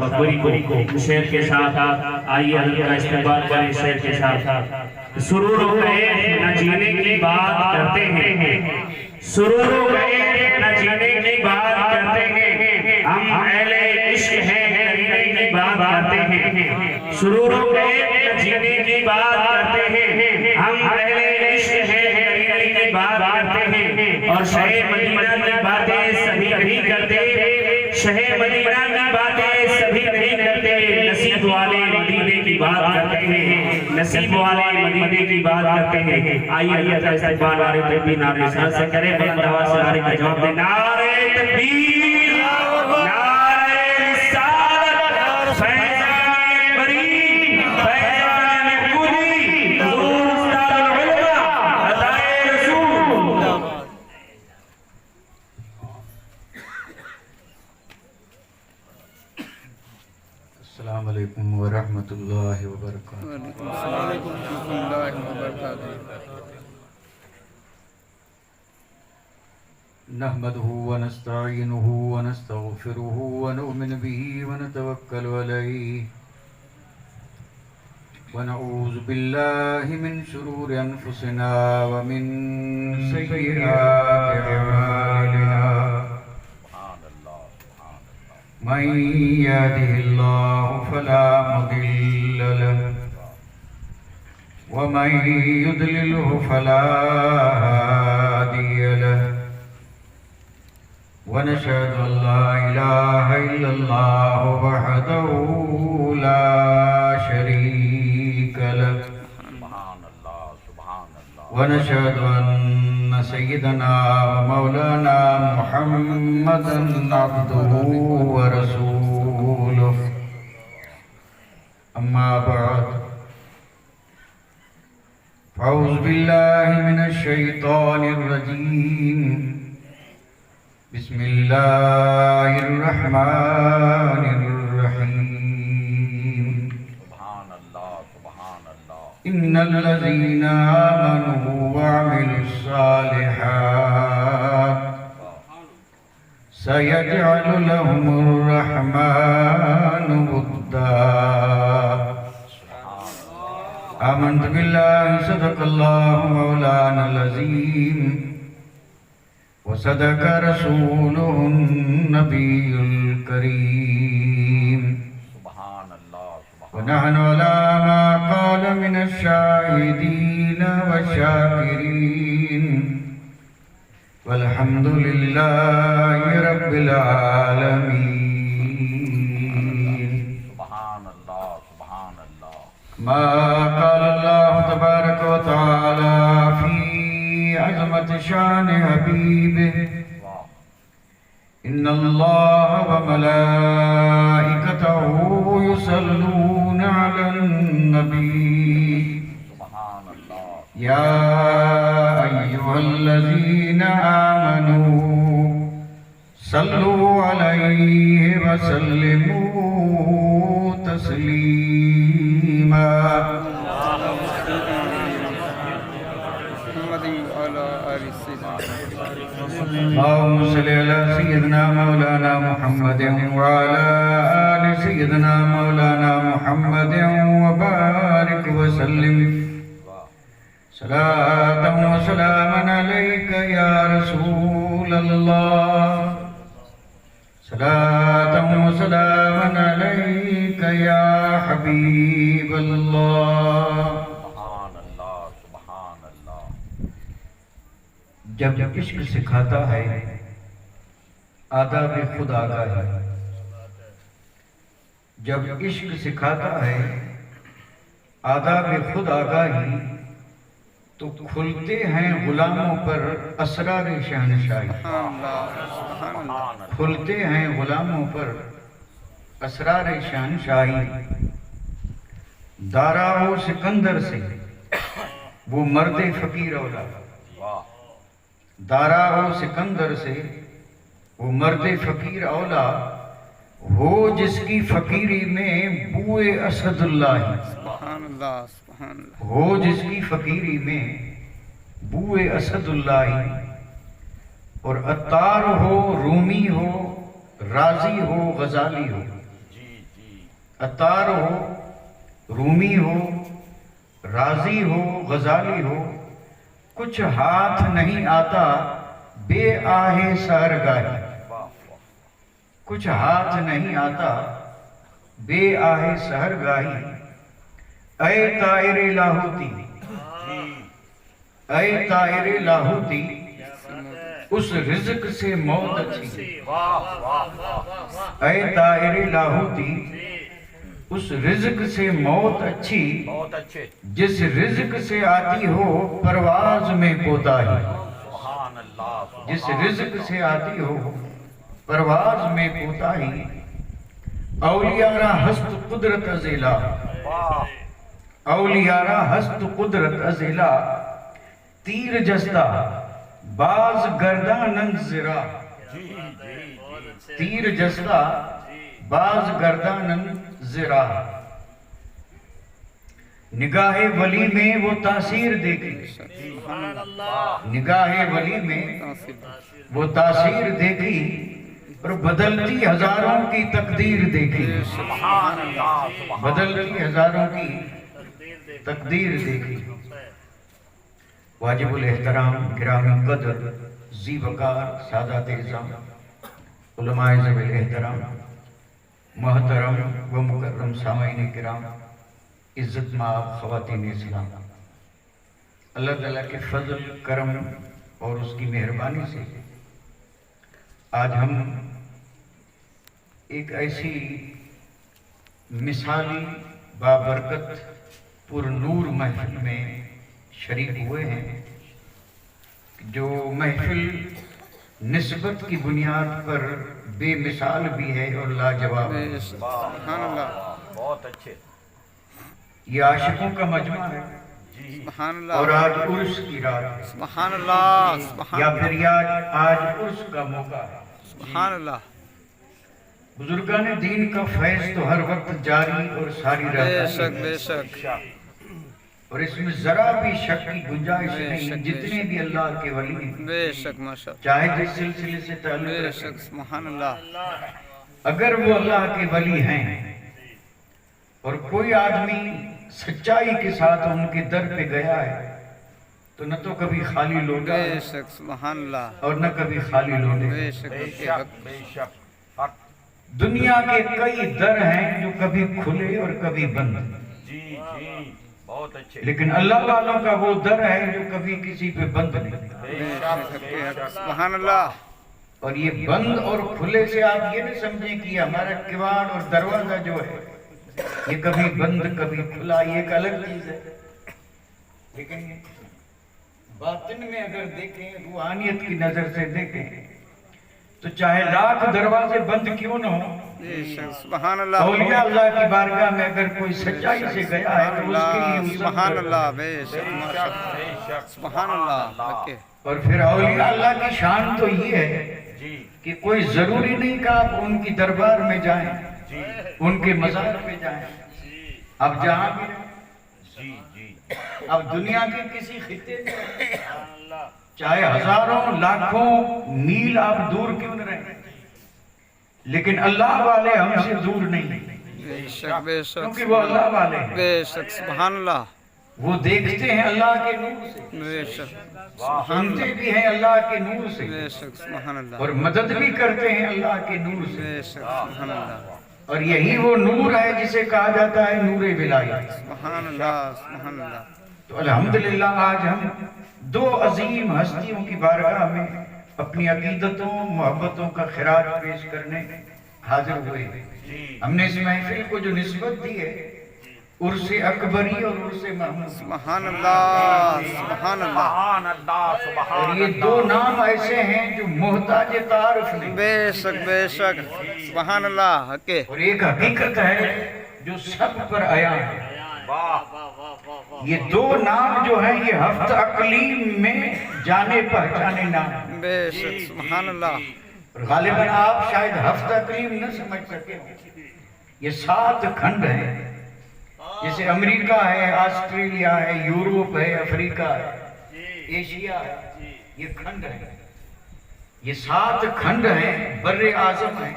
مقبری کو شعر کے ساتھ آئیے حضرت کا استقبال کریں شعر کے ساتھ۔ سرور و غیر نہ جینے کی بات کرتے ہیں، سرور و غیر نہ جینے کی بات کرتے ہیں، ہم اہل عشق ہیں کرینے کی بات کرتے ہیں، سرور و غیر نہ جینے کی بات کرتے ہیں، ہم اہل عشق ہیں کرینے کی بات کرتے ہیں، اور شہ مدینہ کی باتیں سبھی نہیں کرتے، شہ مدینہ کی باتیں سبھی نہیں کرتے، نصیب والے مدینے کی بات کرتے ہیں، نصیب والے مدینے کی بات کرتے ہیں۔ آئیے اللہ کا استقبال والے تکبیر نعرے ساتھ سے کریں، بلند آواز سے نعرے کا جواب دیں، نعرے تکبیر، نعرے رسالت، فیضان بری، فیضان محمودی، حضور استاد العلماء، عطائے رسول۔ السلام علیکم ورحمۃ اللہ وبرکاتہ۔ السلام علیکم ورحمۃ اللہ وبرکاتہ۔ نحمده ونستعینه ونستغفره ونؤمن به ونتوکل علیہ ونعوذ باللہ من شرور انفسنا ومن سیئات اعمالنا، من يهده الله فلا مضل له ومن يضلله فلا هادي له، ونشهد أن لا إله إلا الله وحده لا شريك له، ونشهد أن سيدنا ومولانا محمدا عبده ورسوله، أما بعد فأعوذ بالله من الشيطان الرجيم، بسم الله الرحمن الرحيم، إن الذين آمنوا وعملوا الصالحات سيجعل لهم الرحمن ودا، آمنت بالله صدق الله مولانا العظيم، وصدق رسوله النبي الكريم، ونحن على ما قال من الشاهدين والشاكرين، والحمد لله رب العالمين۔ ما قال الله تبارك وتعالى في عظمة شان حبيبه، إن الله وملائكته يصلون على النبي، يا أيها الذين آمنوا صلوا عليه وسلموا تسليما۔ اللهم صل على سيدنا مولانا محمد وعلى آل سيدنا مولانا محمد وبارك وسلم، صلاة وسلاما عليك يا رسول الله، صلاة وسلاما عليك يا حبيب الله۔ جب عشق سکھاتا ہے آداب خود آگاہی، جب عشق سکھاتا ہے آداب خود آگاہی، تو کھلتے ہیں غلاموں پر اسرار شہنشاہی، کھلتے ہیں غلاموں پر اسرار شہنشاہی۔ دارا و سکندر سے وہ مرد فقیر اولا، دارا و سکندر سے وہ مرد فقیر اولا، ہو جس کی فقیری میں بوئے اسد اللہ، ہو جس کی فقیری میں بوئے اسد اللہ، اور عطار ہو رومی ہو رازی ہو غزالی ہو، अतार हो, रूमी हो, राजी हो, गजाली हो, कुछ हाथ नहीं आता बे आहे सारगाही। कुछ हाथ नहीं आता बे आहे सहरगाही। ऐ तायरे लाहौती, ऐ तायरे लाहौती, उस रिज़्क़ से मौत अच्छी। ऐ तायरे लाहौती, उस रिज़्क़ से मौत अच्छी, जिस रिज़्क़ से आती हो परवाज़ में कोताही। जिस रिज़्क़ से आती हो परवाज़ में कोताही। औलियारा हस्त कुदरत अज़ेला, औलियारा हस्त कुदरत अज़ेला, तीर जस्ता बाज गर्दानंद ज़िरा। तीर जस्ता बाज गर्दानंद ज़िरा। निगाहे वली में वो तासीर देखी। निगाहे वली में वो तासीर देखी और बदलती हजारों की तकदीर देखी। बदलती हजारों की तकदीर देखी। वाजिबुल एहतराम गिरामी कदर ज़ी वकार सादात इज़्ज़ाम उलमाए ज़वील एहतराम महतरम व मुकर्रम सामाईन किराम, इज़्ज़त माब ख़वातीन इस्लाम, अल्लाह ताला के फज़ल करम और उसकी मेहरबानी से आज हम एक ऐसी मिसाली बाबरकत पुरनूर महफिल में शरीक हुए हैं जो महफिल निस्बत की बुनियाद पर बेमिसाल भी है और लाजवाब है। बहुत अच्छे। ये आशिकों का मजमा है और आज उर्स की रात है, या फिर आज उर्स का मौका है। बुजुर्गान दीन का फैज़ तो हर वक्त जारी और सारी रहता है और इसमें जरा भी शक की गुंजाइश नहीं। जितने भी अल्लाह के वली चाहे जिस सिलसिले से ताल्लुक़ रखें, अगर वो अल्लाह के वली हैं और कोई आदमी सच्चाई के साथ उनके दर पे गया है तो न तो कभी खाली लौटा और न कभी खाली लौटे। दुनिया के कई दर हैं जो कभी खुले और कभी बंद, बहुत अच्छे। लेकिन अल्लाह वालों का वो दर है जो कभी किसी पे बंद नहीं। और ये बंद और खुले से आप ये नहीं समझें कि हमारा किवाड़ और दरवाजा जो है ये कभी बंद कभी खुला, ये एक अलग चीज है। लेकिन बातिन में अगर देखें, रूहानियत की नजर से देखें, तो चाहे लाख दरवाजे बंद क्यों न हो, औलिया अल्लाह की बारगाह में अगर कोई सच्चाई से गया है तो उसके लिए और फिर औलिया अल्लाह की शान तो ये है कि कोई जरूरी नहीं कि आप उनकी दरबार में जाएं, उनके मज़ार पे जाएं। अब जहां भी अब दुनिया के किसी खित्ते में चाहे हजारों लाखों मील आप दूर क्यों न रहें, लेकिन अल्लाह वाले हमसे दूर नहीं, क्योंकि वो अल्लाह वाले हैं। वो देखते हैं अल्लाह के नूर से, सुनते भी हैं अल्लाह के नूर से और मदद भी करते हैं अल्लाह के नूर से। और यही वो नूर है जिसे कहा जाता है नूरे विलायत। तो अल्हम्दुलिल्लाह आज हम दो अजीम हस्तियों की बारगाह में अपनी अकीदतों मोहब्बतों का खिराज पेश करने हाजिर हुए। हमने इस महफिल को जो निस्बत दी है उर्से अकबरी और उर्से महमूद, और ये दो नाम ऐसे हैं जो मोहताज तारुफ नहीं। बेशक सुभान अल्लाह के। और एक हकीकत है जो सब पर आया है। ये दो नाम जो है ये हफ्त अकलीम में जाने पहचाने नाम। बेशक सुभान अल्लाह। और गालिबन आप शायद हफ्त अकलीम न समझ सके, ये 7 खंड हैं। जैसे अमेरिका है, ऑस्ट्रेलिया है, यूरोप है, अफ्रीका है, एशिया है, ये खंड है। ये 7 खंड हैं, बर्रे आज़म है।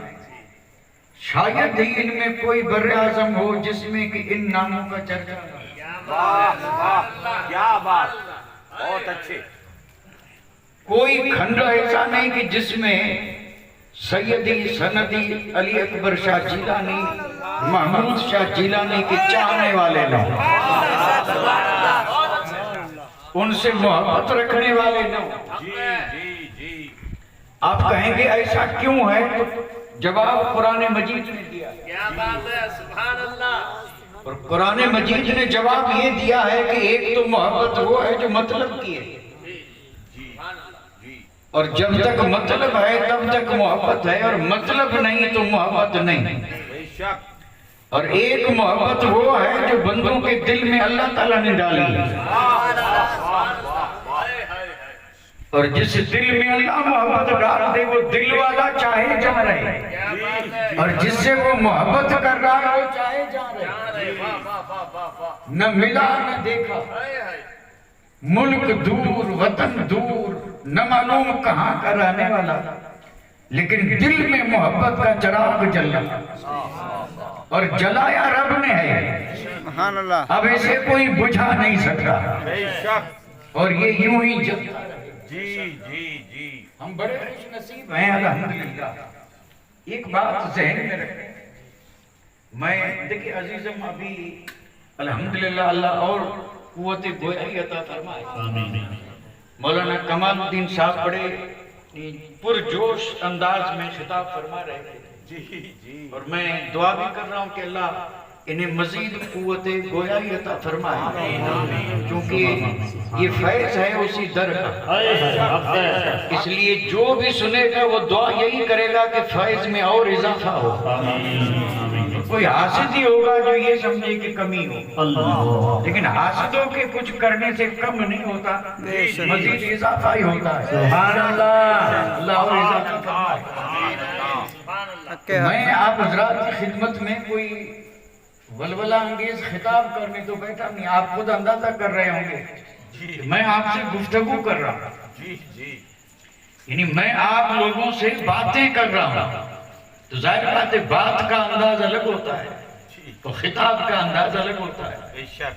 شاید ہی ان میں کوئی بر اعظم ہو جس میں کہ ان ناموں کا چرچا نہ ہو۔ واہ واہ کیا بات، بہت اچھے۔ کوئی کھنڈ ایسا نہیں کہ جس میں سیدی سندی علی اکبر شاہ جیلانی محمود شاہ جیلانی کے چاہنے والے نہ ہوں، ان سے محبت رکھنے والے نہ ہوں۔ جی جی جی آپ کہیں گے ایسا کیوں ہے؟ تو جواب قرآن مجید نے دیا ہے۔ کیا بات ہے، سبحان اللہ۔ اور قرآن مجید نے جواب یہ دیا ہے کہ ایک تو محبت وہ ہے جو مطلب کی ہے، اور جب تک مطلب ہے تب تک محبت ہے، اور مطلب نہیں تو محبت نہیں۔ بے شک۔ اور ایک محبت وہ ہے جو بندوں کے دل میں اللہ تعالیٰ نے ڈالی ہے، اور جس دل میں اللہ محبت ڈال دے وہ دل والا چاہے جا رہے، اور جس سے وہ محبت کر رہا ہے وہ چاہے جا رہے، نہ ملا نہ دیکھا، ملک دور وطن دور، نہ معلوم کہاں کا رہنے والا، لیکن دل میں محبت کا چراغ جل رہا، اور جلایا رب نے ہے، سبحان اللہ۔ اب اسے کوئی بجھا نہیں سکتا، بے شک۔ اور یہ یوں ہی جلتا رہے۔ جی جی جی ہم بڑے خوش نصیب ہیں الحمدللہ۔ ایک بات ذہن میں رکھیں، میں دیکھیں عزیزم ابھی الحمدللہ اللہ اور قوت گویائی عطا فرمائے، مولانا کمال الدین صاحب بڑے پرجوش انداز میں خطاب فرما رہے تھے، جی جی اور میں دعا بھی کر رہا ہوں کہ اللہ انہیں مزید قوت گویائی عطا فرمائے، کیونکہ یہ فیض ہے اسی در کا، اس لیے جو بھی سنے گا وہ دعا یہی کرے گا کہ فیض میں اور اضافہ ہو۔ کوئی حاسد ہی ہوگا جو یہ سمجھے کہ کمی ہو، لیکن حاسدوں کے کچھ کرنے سے کم نہیں ہوتا، مزید اضافہ ہی ہوتا ہے۔ سبحان اللہ، اللہ اور اضافہ فرمائے۔ میں آپ حضرات کی خدمت میں کوئی ولولہ انگیز خطاب کرنے تو بیٹھا نہیں، آپ خود اندازہ کر رہے ہوں گے میں آپ سے گفتگو کر رہا ہوں، جی جی یعنی میں آپ لوگوں سے باتیں کر رہا ہوں، تو ظاہر بات ہے بات کا انداز الگ ہوتا ہے تو خطاب کا انداز الگ ہوتا ہے۔ بے شک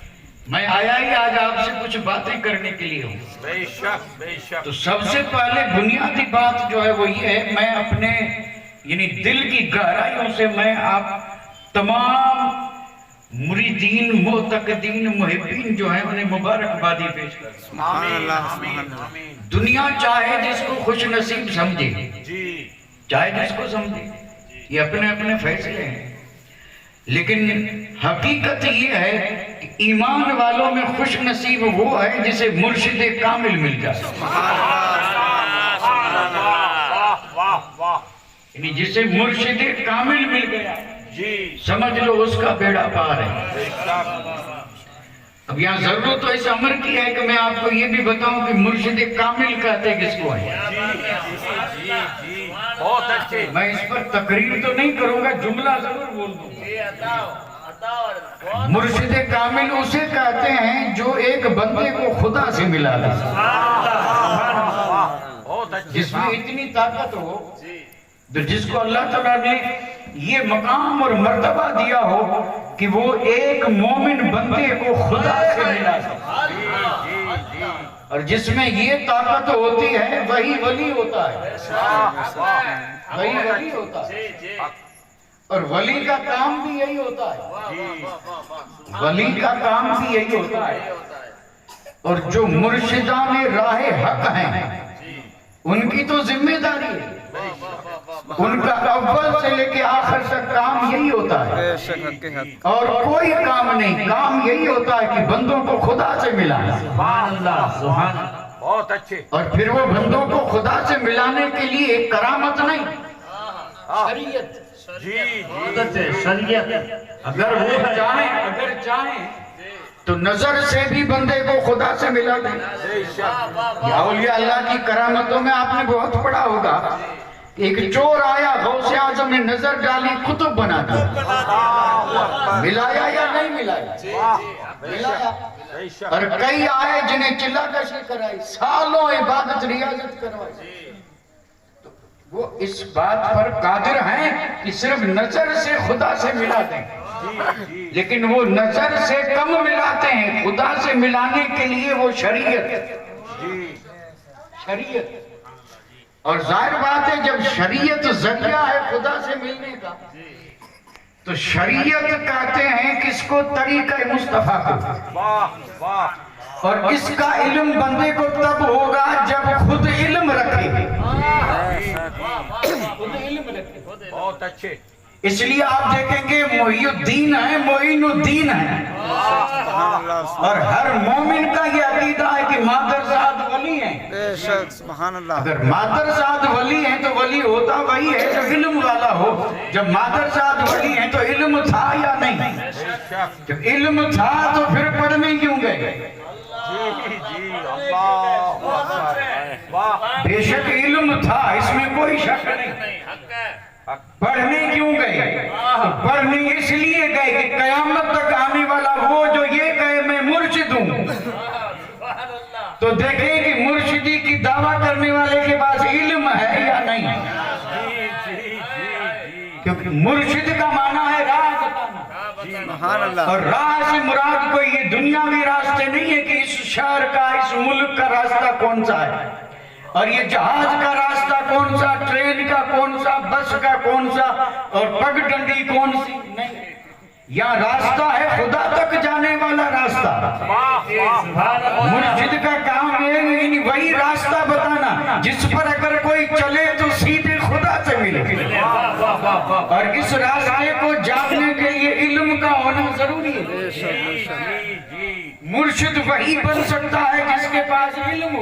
میں آیا ہی آج آپ سے کچھ باتیں کرنے کے لیے ہوں۔ بے شک بے شک۔ تو سب سے پہلے بنیادی بات جو ہے وہ یہ ہے، میں اپنے یعنی دل کی گہرائیوں سے میں آپ تمام مریدین معتقدین محبین جو ہیں انہیں مبارکبادی پیش کرتا ہوں۔ سبحان اللہ سبحان اللہ۔ دنیا چاہے جس کو خوش نصیب سمجھے، جی چاہے جس کو سمجھے، یہ اپنے اپنے فیصلے ہیں، لیکن حقیقت یہ ہے کہ ایمان والوں میں خوش نصیب وہ ہے جسے مرشد کامل مل جائے، یعنی جسے مرشد کامل مل گیا جی سمجھ لو اس کا بیڑا پار ہے۔ بے شک۔ اب یہاں ضرورت تو اس امر کی ہے کہ میں آپ کو یہ بھی بتاؤں کہ مرشد کامل کہتے کس کو ہے۔ جی جی بہت اچھے۔ میں اس پر تقریر تو نہیں کروں گا، جملہ ضرور بول دوں گا۔ مرشد کامل اسے کہتے ہیں جو ایک بندے کو خدا سے ملا دے، بہت اچھے۔ جس میں اتنی طاقت ہو، تو جس کو اللہ تعالیٰ نے یہ مقام اور مرتبہ دیا ہو کہ وہ ایک مومن بندے کو خدا سے ملا دے، اور جس میں یہ طاقت ہوتی ہے وہی ولی ہوتا ہے، وہی ولی ہوتا ہے، اور ولی کا کام بھی یہی ہوتا ہے، ولی کا کام بھی یہی ہوتا ہے۔ اور جو مرشدان راہ حق ہیں ان کی تو ذمہ داری ہے، ان کا اول سے لے کے آخر تک کام یہی ہوتا ہے، بے شک حق کے حق۔ اور کوئی کام نہیں، کام یہی ہوتا ہے کہ بندوں کو خدا سے ملانا۔ سبحان اللہ، سبحان اللہ۔ بہت اچھے۔ اور پھر وہ بندوں کو خدا سے ملانے کے لیے ایک کرامت نہیں، شریعت، جی جی عادت ہے، شریعت۔ اگر وہ چاہیں تو نظر سے بھی بندے کو خدا سے ملا دیں۔ بے شک۔ یہ اولیاء اللہ کی کرامتوں میں آپ نے بہت پڑھا ہوگا، ایک چور آیا غوث اعظم نے نظر ڈالی قطب بنا دیا، ملایا یا نہیں ملایا؟ ملایا۔ بے شک۔ اور کئی آئے جنہیں چلا کشی کرائی، سالوں عبادت ریاضت کروائی، وہ اس بات پر قادر ہیں کہ صرف نظر سے خدا سے ملا دیں، لیکن وہ نظر سے کم ملاتے ہیں، خدا سے ملانے کے لیے وہ شریعت اور ظاہر بات ہے جب شریعت ذریعہ ہے خدا سے ملنے کا تو شریعت کہتے ہیں کس کو؟ طریقہ مصطفیٰ کو۔ واہ واہ، اور اس کا علم بندے کو تب ہوگا جب خود علم رکھے، بہت اچھے۔ اس لیے آپ دیکھیں گے محی الدین ہے، معین الدین ہے، اور ہر مومن کا یہ عقیدہ ہے کہ مادرزاد ولی ہیں۔ بے شک سبحان اللہ۔ اگر مادرزاد ولی ہیں تو ولی ہوتا وہی ہے جو علم والا ہو۔ جب مادرزاد ولی ہیں تو علم تھا یا نہیں؟ جب علم تھا تو پھر پڑھنے کیوں گئے؟ جی اللہ واہ، بے شک علم تھا، اس میں کوئی شک نہیں، پڑھنے کیوں گئے؟ پڑھنے اس لیے گئے کہ قیامت تک آنے والا وہ جو یہ کہے میں مرشد ہوں تو دیکھیں کہ مرشدی کی دعویٰ کرنے والے کے پاس علم ہے یا نہیں، کیونکہ مرشد کا معنی ہے راہ بتانا، سبحان اللہ۔ اور راہ سے مراد کوئی یہ دنیاوی راستے نہیں ہے کہ اس شہر کا اس ملک کا راستہ کون سا ہے اور یہ جہاز کا راستہ کون سا، ٹرین کا کون سا، بس کا کون سا اور پگ ڈنڈی کون سی، نہیں، یہاں راستہ ہے خدا تک جانے والا راستہ۔ مرشد کا کام ہے یعنی وہی راستہ بتانا جس پر اگر کوئی چلے تو سیدھے خدا سے ملے، اور اس راستے کو جاننے کے لیے علم کا ہونا ضروری ہے۔ مرشد وہی بن سکتا ہے جس کے پاس علم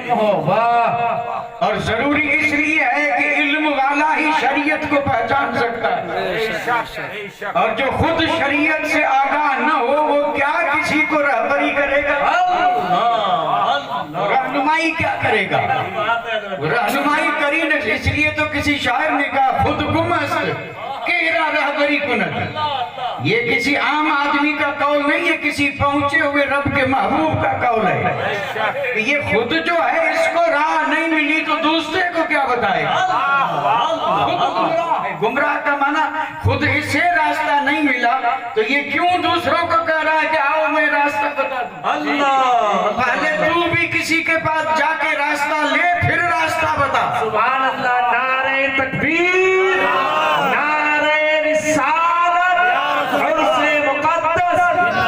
ہو، واہ، اور ضروری اس لیے ہے کہ علم والا ہی شریعت کو پہچان سکتا ہے، اور جو خود شریعت سے آگاہ نہ ہو وہ کیا کسی کو رہبری کرے گا، رہنمائی کیا کرے گا؟ رہنمائی کری نہ، اس لیے تو کسی شاعر نے کہا خود گم است کیرا رہبری کند۔ یہ کسی عام آدمی کا قول نہیں ہے، کسی پہنچے ہوئے رب کے محبوب کا قول ہے۔ یہ خود جو ہے اس کو راہ نہیں ملی تو دوسرے کو کیا بتائے؟ خود گمراہ ہے۔ گمراہ کا معنی خود اسے راستہ نہیں ملا تو یہ کیوں دوسروں کو کہہ رہا ہے کہ آؤ میں راستہ بتا دوں؟ اللہ، پہلے تو بھی کسی کے پاس جا کے راستہ لے پھر راستہ بتا۔ سبحان اللہ، نعرہ تکبیر، نعرہ رسالت، عرص مقدس،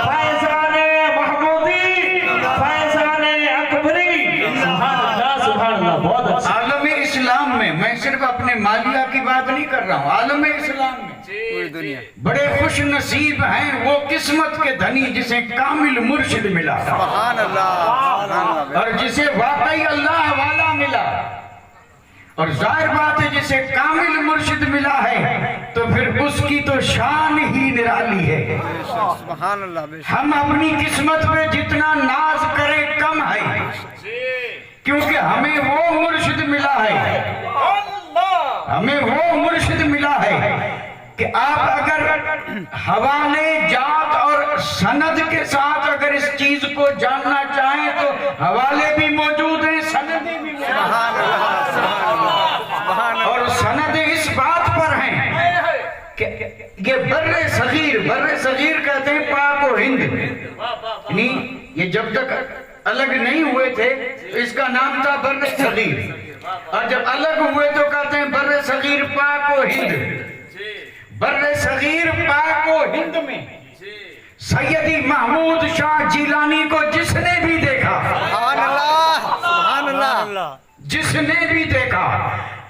فیضان محمودی، فیضان اکبری، سبحان اللہ سبحان اللہ، بہت اچھا۔ عالم اسلام میں صرف اپنے مالیہ کی بات نہیں کر رہا ہوں، عالم اسلام میں پوری دنیا بڑے خوش نصیب ہیں وہ قسمت کے دھنی جسے کامل مرشد ملا سبحان اللہ، اور جسے واقعی اللہ والا ملا، اور ظاہر بات ہے جسے کامل مرشد ملا ہے تو پھر اس کی تو شان ہی نرالی ہے۔ سبحان اللہ، بے شک ہم اپنی قسمت پہ جتنا ناز کریں کم ہے، کیونکہ ہمیں وہ مرشد ملا ہے، ہمیں وہ مرشد ملا ہے کہ آپ اگر حوالے جات اور سند کے ساتھ اگر اس چیز کو جاننا چاہیں تو حوالے بھی موجود ہیں، سند بھی موجود ہیں، اور سند اس بات پر ہیں کہ یہ بر صغیر کہتے ہیں پاک و ہند، یعنی یہ جب تک الگ نہیں ہوئے تھے تو اس کا نام تھا بر صغیر، اور جب الگ ہوئے تو کہتے ہیں بر صغیر پاک و ہند۔ بر صغیر پاک و ہند میں سیدی محمود شاہ جیلانی کو جس نے بھی دیکھا، سبحان اللہ، سبحان اللہ، جس نے بھی دیکھا،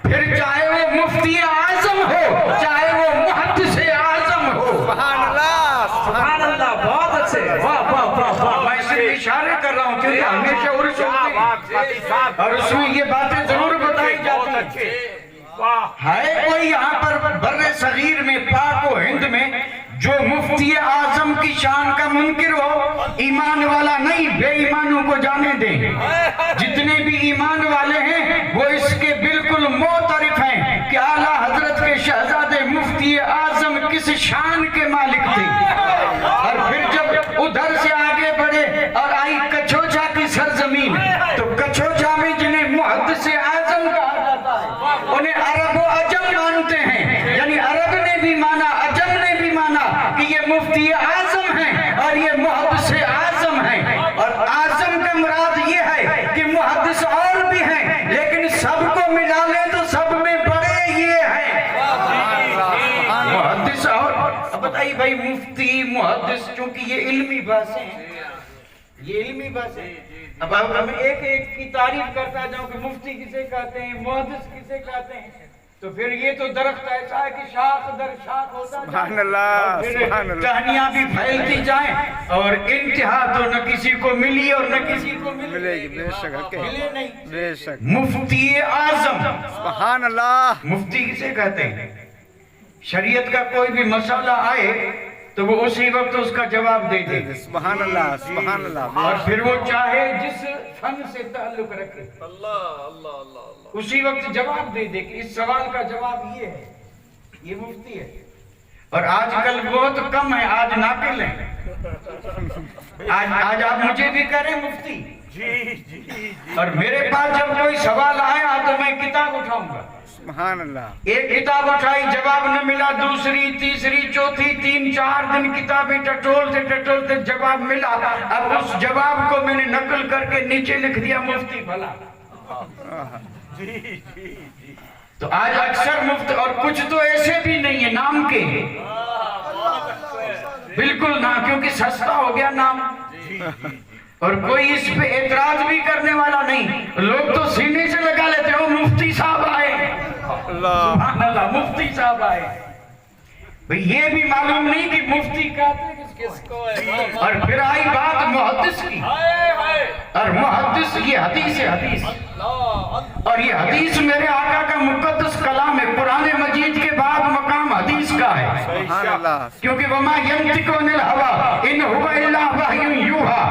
پھر چاہے وہ مفتی اعظم ہو چاہے وہ محدث اعظم ہو، سبحان اللہ، سبحان اللہ، بہت اچھے، واہ واہ واہ واہ۔ میں صرف اشارے کر رہا ہوں کیونکہ ہمیشہ عرص ہوتے ہیں اور اس میں یہ باتیں ضرور بتائی جاتی ہیں۔ ہے کوئی یہاں پر بر صغیر میں پاک و ہند میں جو مفتی اعظم کی شان کا منکر ہو؟ ایمان والا نہیں، بے ایمانوں کو جانے دیں، جتنے بھی ایمان والے ہیں وہ اس کے بالکل معترف ہیں کہ اعلیٰ حضرت کے شہزادے مفتی اعظم کس شان کے مالک تھے۔ اور پھر جب ادھر سے آگے بڑھے اور آئی کچھوچا کی سرزمین تو کچھوچا میں جنہیں محدث اعظم کہا جاتا ہے انہیں عرب मुफ्ती आजम हैं और ये मुहद्दिस आजम हैं। और आजम का मुराद ये है कि मुहद्दिस और भी हैं, लेकिन सबको मिला ले तो सब में बड़े ये हैं मुहद्दिस। और अब बताइए भाई, मुफ्ती मुहद्दिस, चूंकि ये इल्मी बातें हैं, ये इल्मी बातें हैं। अब हम एक एक की तारीफ करता जाऊं कि मुफ्ती किसे कहते हैं, मुहद्दिस किसे कहते हैं, तो फिर ये तो दरख्त ऐसा है कि शाख दर शाख होता जाए, सुभान अल्लाह, सुभान अल्लाह। टहनियां भी फैलती जाएं और इंतहा तो न किसी को मिली और न किसी को मिलेगी, बेशक मिले नहीं। बेशक। मुफ्ती आजम, सुभान अल्लाह। मुफ्ती किसे कहते हैं? शरीयत का कोई भी मसला आए तो वो उसी वक्त उसका जवाब दे दे। सुभान अल्लाह, सुभान अल्लाह। और फिर वो चाहे जिस फन से ताल्लुक रखे, अल्लाह अल्लाह अल्लाह, उसी वक्त जवाब दे दे कि इस सवाल का जवाब ये है, ये मुफ्ती है। और आजकल बहुत कम है, आज नाकिल है। आज आप मुझे भी करें मुफ्ती जी, और मेरे पास जब कोई सवाल आया तो मैं किताब उठाऊंगा। सुभान अल्लाह। एक किताब उठाई, जवाब न मिला, दूसरी, तीसरी, चौथी, 3-4 दिन किताबें टटोलते जवाब मिला। अब उस जवाब को मैंने नकल करके नीचे लिख दिया मुफ्ती भला। तो आज अक्सर मुफ्त, और कुछ तो ऐसे भी नहीं है नाम के, बिल्कुल ना, क्योंकि सस्ता हो गया नाम, और कोई इस पे एतराज भी करने वाला नहीं। लोग तो सीने से लगा लेते हो मुफ्ती साहब आए, सुभान अल्लाह, मुफ्ती साहब आए। भाई ये भी मालूम नहीं कि मुफ्ती कहते किसको है। और फिर आई बात मुहद्दिस की, और मुहद्दिस ये हदीस है, हदीस, और ये हदीस मेरे आका का मुकद्दस कलाम है। कुरान मजीद के बाद मकाम हदीस का है, सुभान अल्लाह। क्योंकि वमा यंतिकु अनिल हवा इन हुवा इल्ला वह्युन यूहा,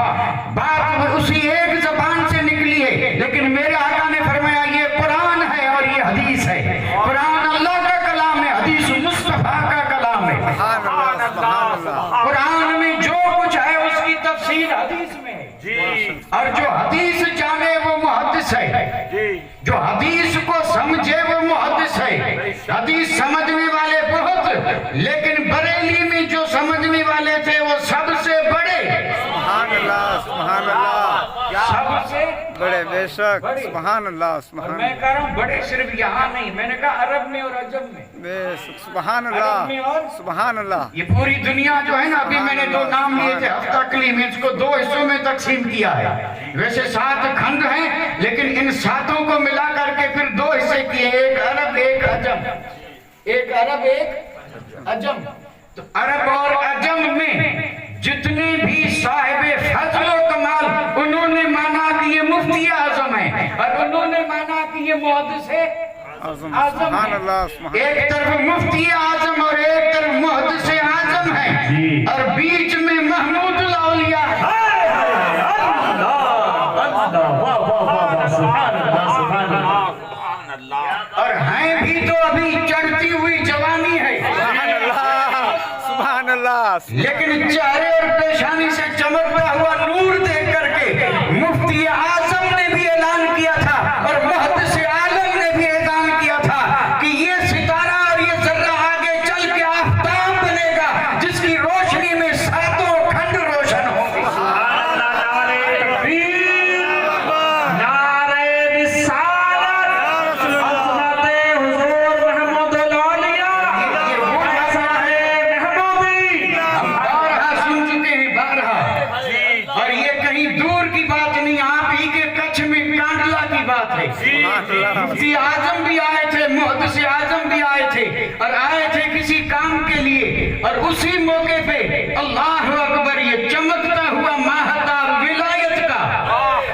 बात उसी एक जबान से निकली है, लेकिन मेरे आका ने फरमाया ये कुरान है और ये हदीस है। कुरान अल्लाह का कलाम है, हदीस मुस्तफा का कलाम है। सुभान अल्लाह, सुभान अल्लाह। कुरान में जो कुछ है उसकी तफसीर हदीस में है जी, और जो हदीस जाने वो मुहद्दिस है जी, जो हदीस को समझे वो मुहद्दिस है। हदीस समझने वाले बहुत, लेकिन बरेली में जो समझने वाले थे वो सबसे बड़े। सुभान अल्लाह, सुभान अल्लाह। सबसे बड़े, बेशक। सुभान अल्लाह, और सुभान मैं कह रहा हूँ बड़े सिर्फ यहाँ नहीं, मैंने कहा अरब में और अजम में, बेशक। सुभान अरब में अल्लाह, और सुभान अल्लाह। ये पूरी दुनिया जो है ना, अभी मैंने 2 नाम लिए थे हफ्ता कली में, इसको 2 हिस्सों में तकसीम किया है। वैसे 7 खंड हैं, लेकिन इन 7 को मिला करके फिर 2 हिस्से किए, एक अरब एक अजम, एक अरब एक अजम। तो अरब और अजम में जितने भी साहिब फजल व कमाल, उन्होंने माना कि ये मुफ्ती आजम है, और उन्होंने माना कि ये मुहद्दिस है आजम। आजम सुभान है। अल्लाह, सुभान। एक तरफ मुफ्ती आजम और एक तरफ मुहद्दिस आजम है, और बीच में महमूदुल औलिया है। और हैं भी तो अभी चढ़ती हुई जवानी है, सुभान अल्लाह, सुभान अल्लाह। लेकिन चेहरे और पेशानी से चमकता हुआ नूर देख करके मुफ्ती आजम ने भी ऐलान किया था, और मुहद्दिस आलम ने भी ऐलान किया था कि ये सितारा और ये जर्रा आगे चल के आफताब बनेगा, जिसकी रोशनी में 7 खंड रोशन होंगे। मुफ्ती आजम भी आए थे, मुहद्दिस आजम भी आए थे, और आए थे किसी काम के लिए, और उसी मौके पे अल्लाह अकबर, ये चमकता हुआ माहताब विलायत का,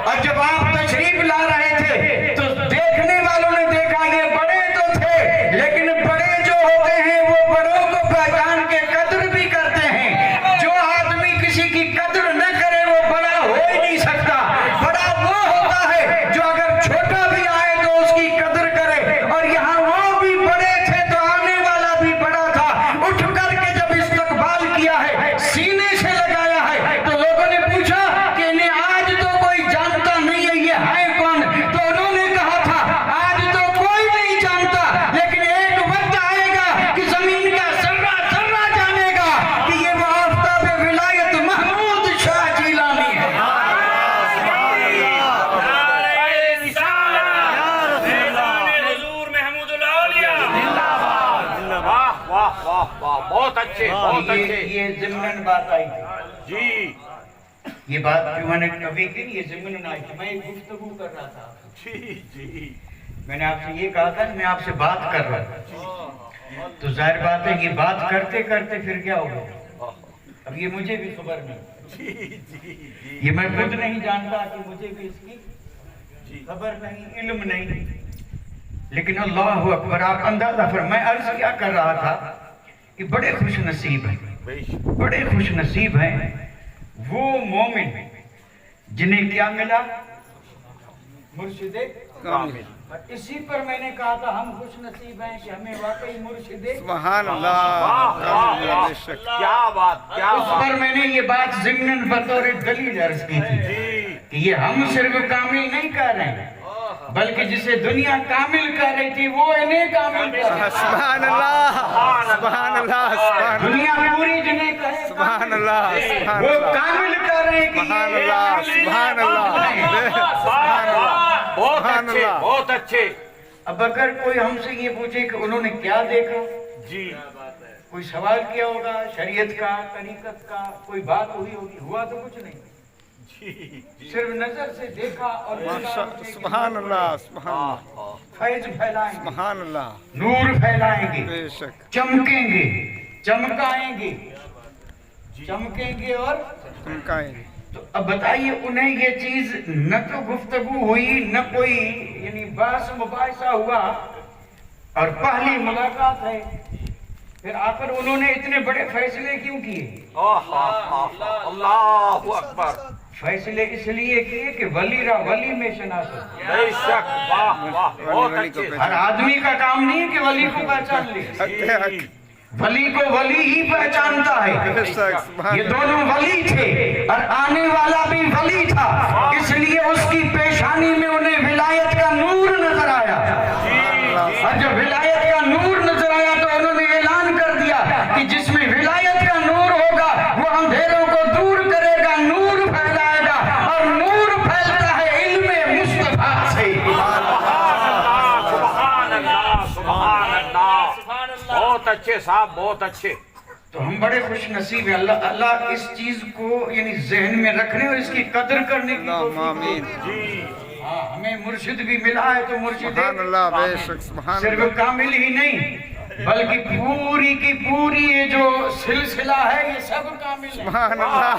और जब आप तशरीफ ला रहे थे तो देखने वालों ने देखा ये बड़े तो थे, लेकिन बड़े जो होते हैं वो बड़ों को पहचान के कद्र भी करते हैं। जो आदमी किसी की कद्र न करे वो बड़ा हो ही नहीं सकता। बड़ा वो होता है जो अगर छोटा भी आए तो उसकी कद्र करे, और यहाँ वो भी बड़े थे तो आने वाला भी बड़ा था। उठ करके जब इस्तकबाल किया है, सीने से अच्छे, बहुत अच्छे। ये ज़िम्नन बात आई थी जी ये बात जो मैंने कभी की ये ज़िम्नन आई थी। मैं एक गुफ्तगू कर रहा था जी जी मैंने आपसे ये कहा था कि मैं आपसे बात कर रहा था तो जाहिर बात है ये बात करते करते फिर क्या होगा अब ये मुझे भी खबर नहीं ये मैं खुद नहीं जानता कि मुझे भी इसकी खबर नहीं इल्म नहीं लेकिन अल्लाह अकबर आप अंदाजा फरमा मैं अर्ज क्या कर रहा था कि बड़े खुश नसीब हैं बड़े खुश नसीब हैं वो मोमिन जिन्हें क्या मिला मुर्शिदे कामिल। और इसी पर मैंने कहा था हम खुश नसीब हैं कि हमें वाकई मुर्शिदे सुभान अल्लाह। वाह वाह वाह बेशक। क्या बात क्या उस बात पर मैंने ये बात ज़िम्नन बतौर दलील अर्ज की थी कि ये हम सिर्फ कामिल नहीं कर रहे हैं बल्कि जिसे दुनिया कामिल कर रही थी वो इन्हें कामिल कर रही है। सुभान अल्लाह सुभान अल्लाह सुभान दुनिया पूरी जिन्हें कहे सुभान अल्लाह सुभान वो अल्लाह कामिल कर रहे हैं कि सुभान ये अल्लाह सुभान अल्लाह सुभान अल्लाह बहुत सुभान अच्छे अल्लाह। बहुत अच्छे अब अगर कोई हमसे ये पूछे कि उन्होंने क्या देखा जी कोई सवाल किया होगा शरीयत का तरीकत का कोई बात हुई होगी हुआ तो कुछ नहीं सिर्फ नजर से देखा और सुभान अल्लाह सुभान अल्लाह फैज फैलाएंगे सुभान अल्लाह नूर फैलाएंगे बेशक चमकेंगे चमकाएंगे चमकेंगे और चमकाएंगे। तो अब बताइए उन्हें ये चीज न तो गुफ्तगू हुई न कोई यानी बहस मुबाहिसा हुआ और पहली मुलाकात है फिर आकर उन्होंने इतने बड़े फैसले क्यों किए अल्लाह अकबर फैसले इसलिए किए कि वली वली में शनाख्त बेशक वाह वाह बहुत वली को अच्छे हर आदमी का काम नहीं है कि वली को पहचान ले हक हक वली को वली ही पहचानता है बेशक सुभान ये दोनों वली थे और आने वाला भी वली था इसलिए उसकी पेशानी में उन्हें विलायत का नूर नजर आया और जब विलायत का नूर नजर आया तो उन्होंने ऐलान कर दिया कि जिसमें विलायत का नूर होगा वो अंधेरों को दूर करेगा नूर फैलाएगा और नूर फैलता है इल्मे मुस्तफा से सुभान अल्लाह सुभान अल्लाह बहुत अच्छे साहब बहुत अच्छे तो हम बड़े खुश नसीब हैं अल्लाह अल्लाह इस चीज को यानी जहन में रखने और इसकी कदर करने की तौफीक आमीन। दे। हाँ हमें मुर्शिद भी मिला है तो मुर्शिद सुभान अल्लाह बेशक सुभान सिर्फ अल्लाह कामिल ही नहीं बल्कि पूरी की पूरी ये जो सिलसिला है ये सब कामिल है सुभान अल्लाह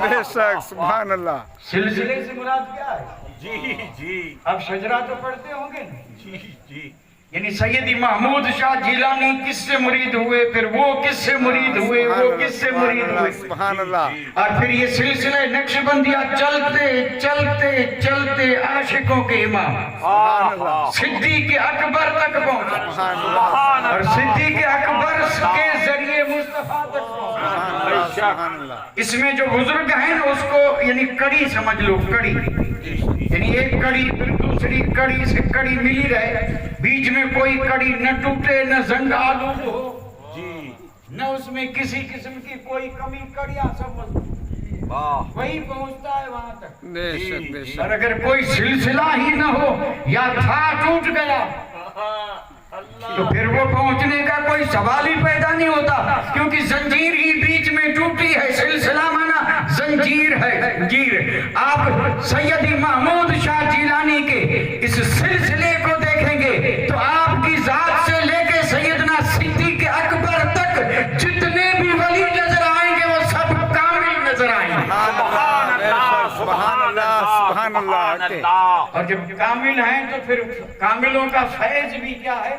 बेशक सुभान अल्लाह। सिलसिले से मुराद क्या है जी जी आप शजरा तो पढ़ते होंगे ना जी जी यानी सैयदी महमूद शाह जिलानी किससे मुरीद हुए फिर वो किससे मुरीद हुए वो किससे मुरीद हुए सुभान अल्लाह। और फिर ये सिलसिले नक्शबंदिया चलते चलते चलते आशिकों के इमाम सुभान अल्लाह सिद्दीक अकबर तक पहुंचा सुभान अल्लाह और सिद्दीक अकबर के जरिए मुस्तफा तक पहुंचा सुभान अल्लाह। इसमें जो बुजुर्ग हैं ना उसको यानी कड़ी समझ लो कड़ी यानी एक कड़ी फिर दूसरी कड़ी से कड़ी मिली रहे बीच में कोई कड़ी न टूटे न जंग आलूद हो न उसमें किसी किस्म की कोई कमी कड़ियां सब मजबूत वाह वही पहुंचता है वहां तक बेशक बेशक और अगर कोई सिलसिला ही न हो या था टूट गया तो फिर वो पहुंचने का कोई सवाल ही पैदा नहीं होता क्योंकि जंजीर ही बीच में टूटी है सिलसिला माना जंजीर है जंजीर आप सैयदी महमूद शाह जिलानी के इस सिलसिले को देखेंगे तो आपकी जात से लेके सैयदना सिद्दीक अकबर तक जितने भी वली नजर आएंगे वो सब कामिल नजर आएंगे सुभान अल्लाह सुभान अल्लाह। और जब कामिल हैं तो फिर कामिलों का फैज भी क्या है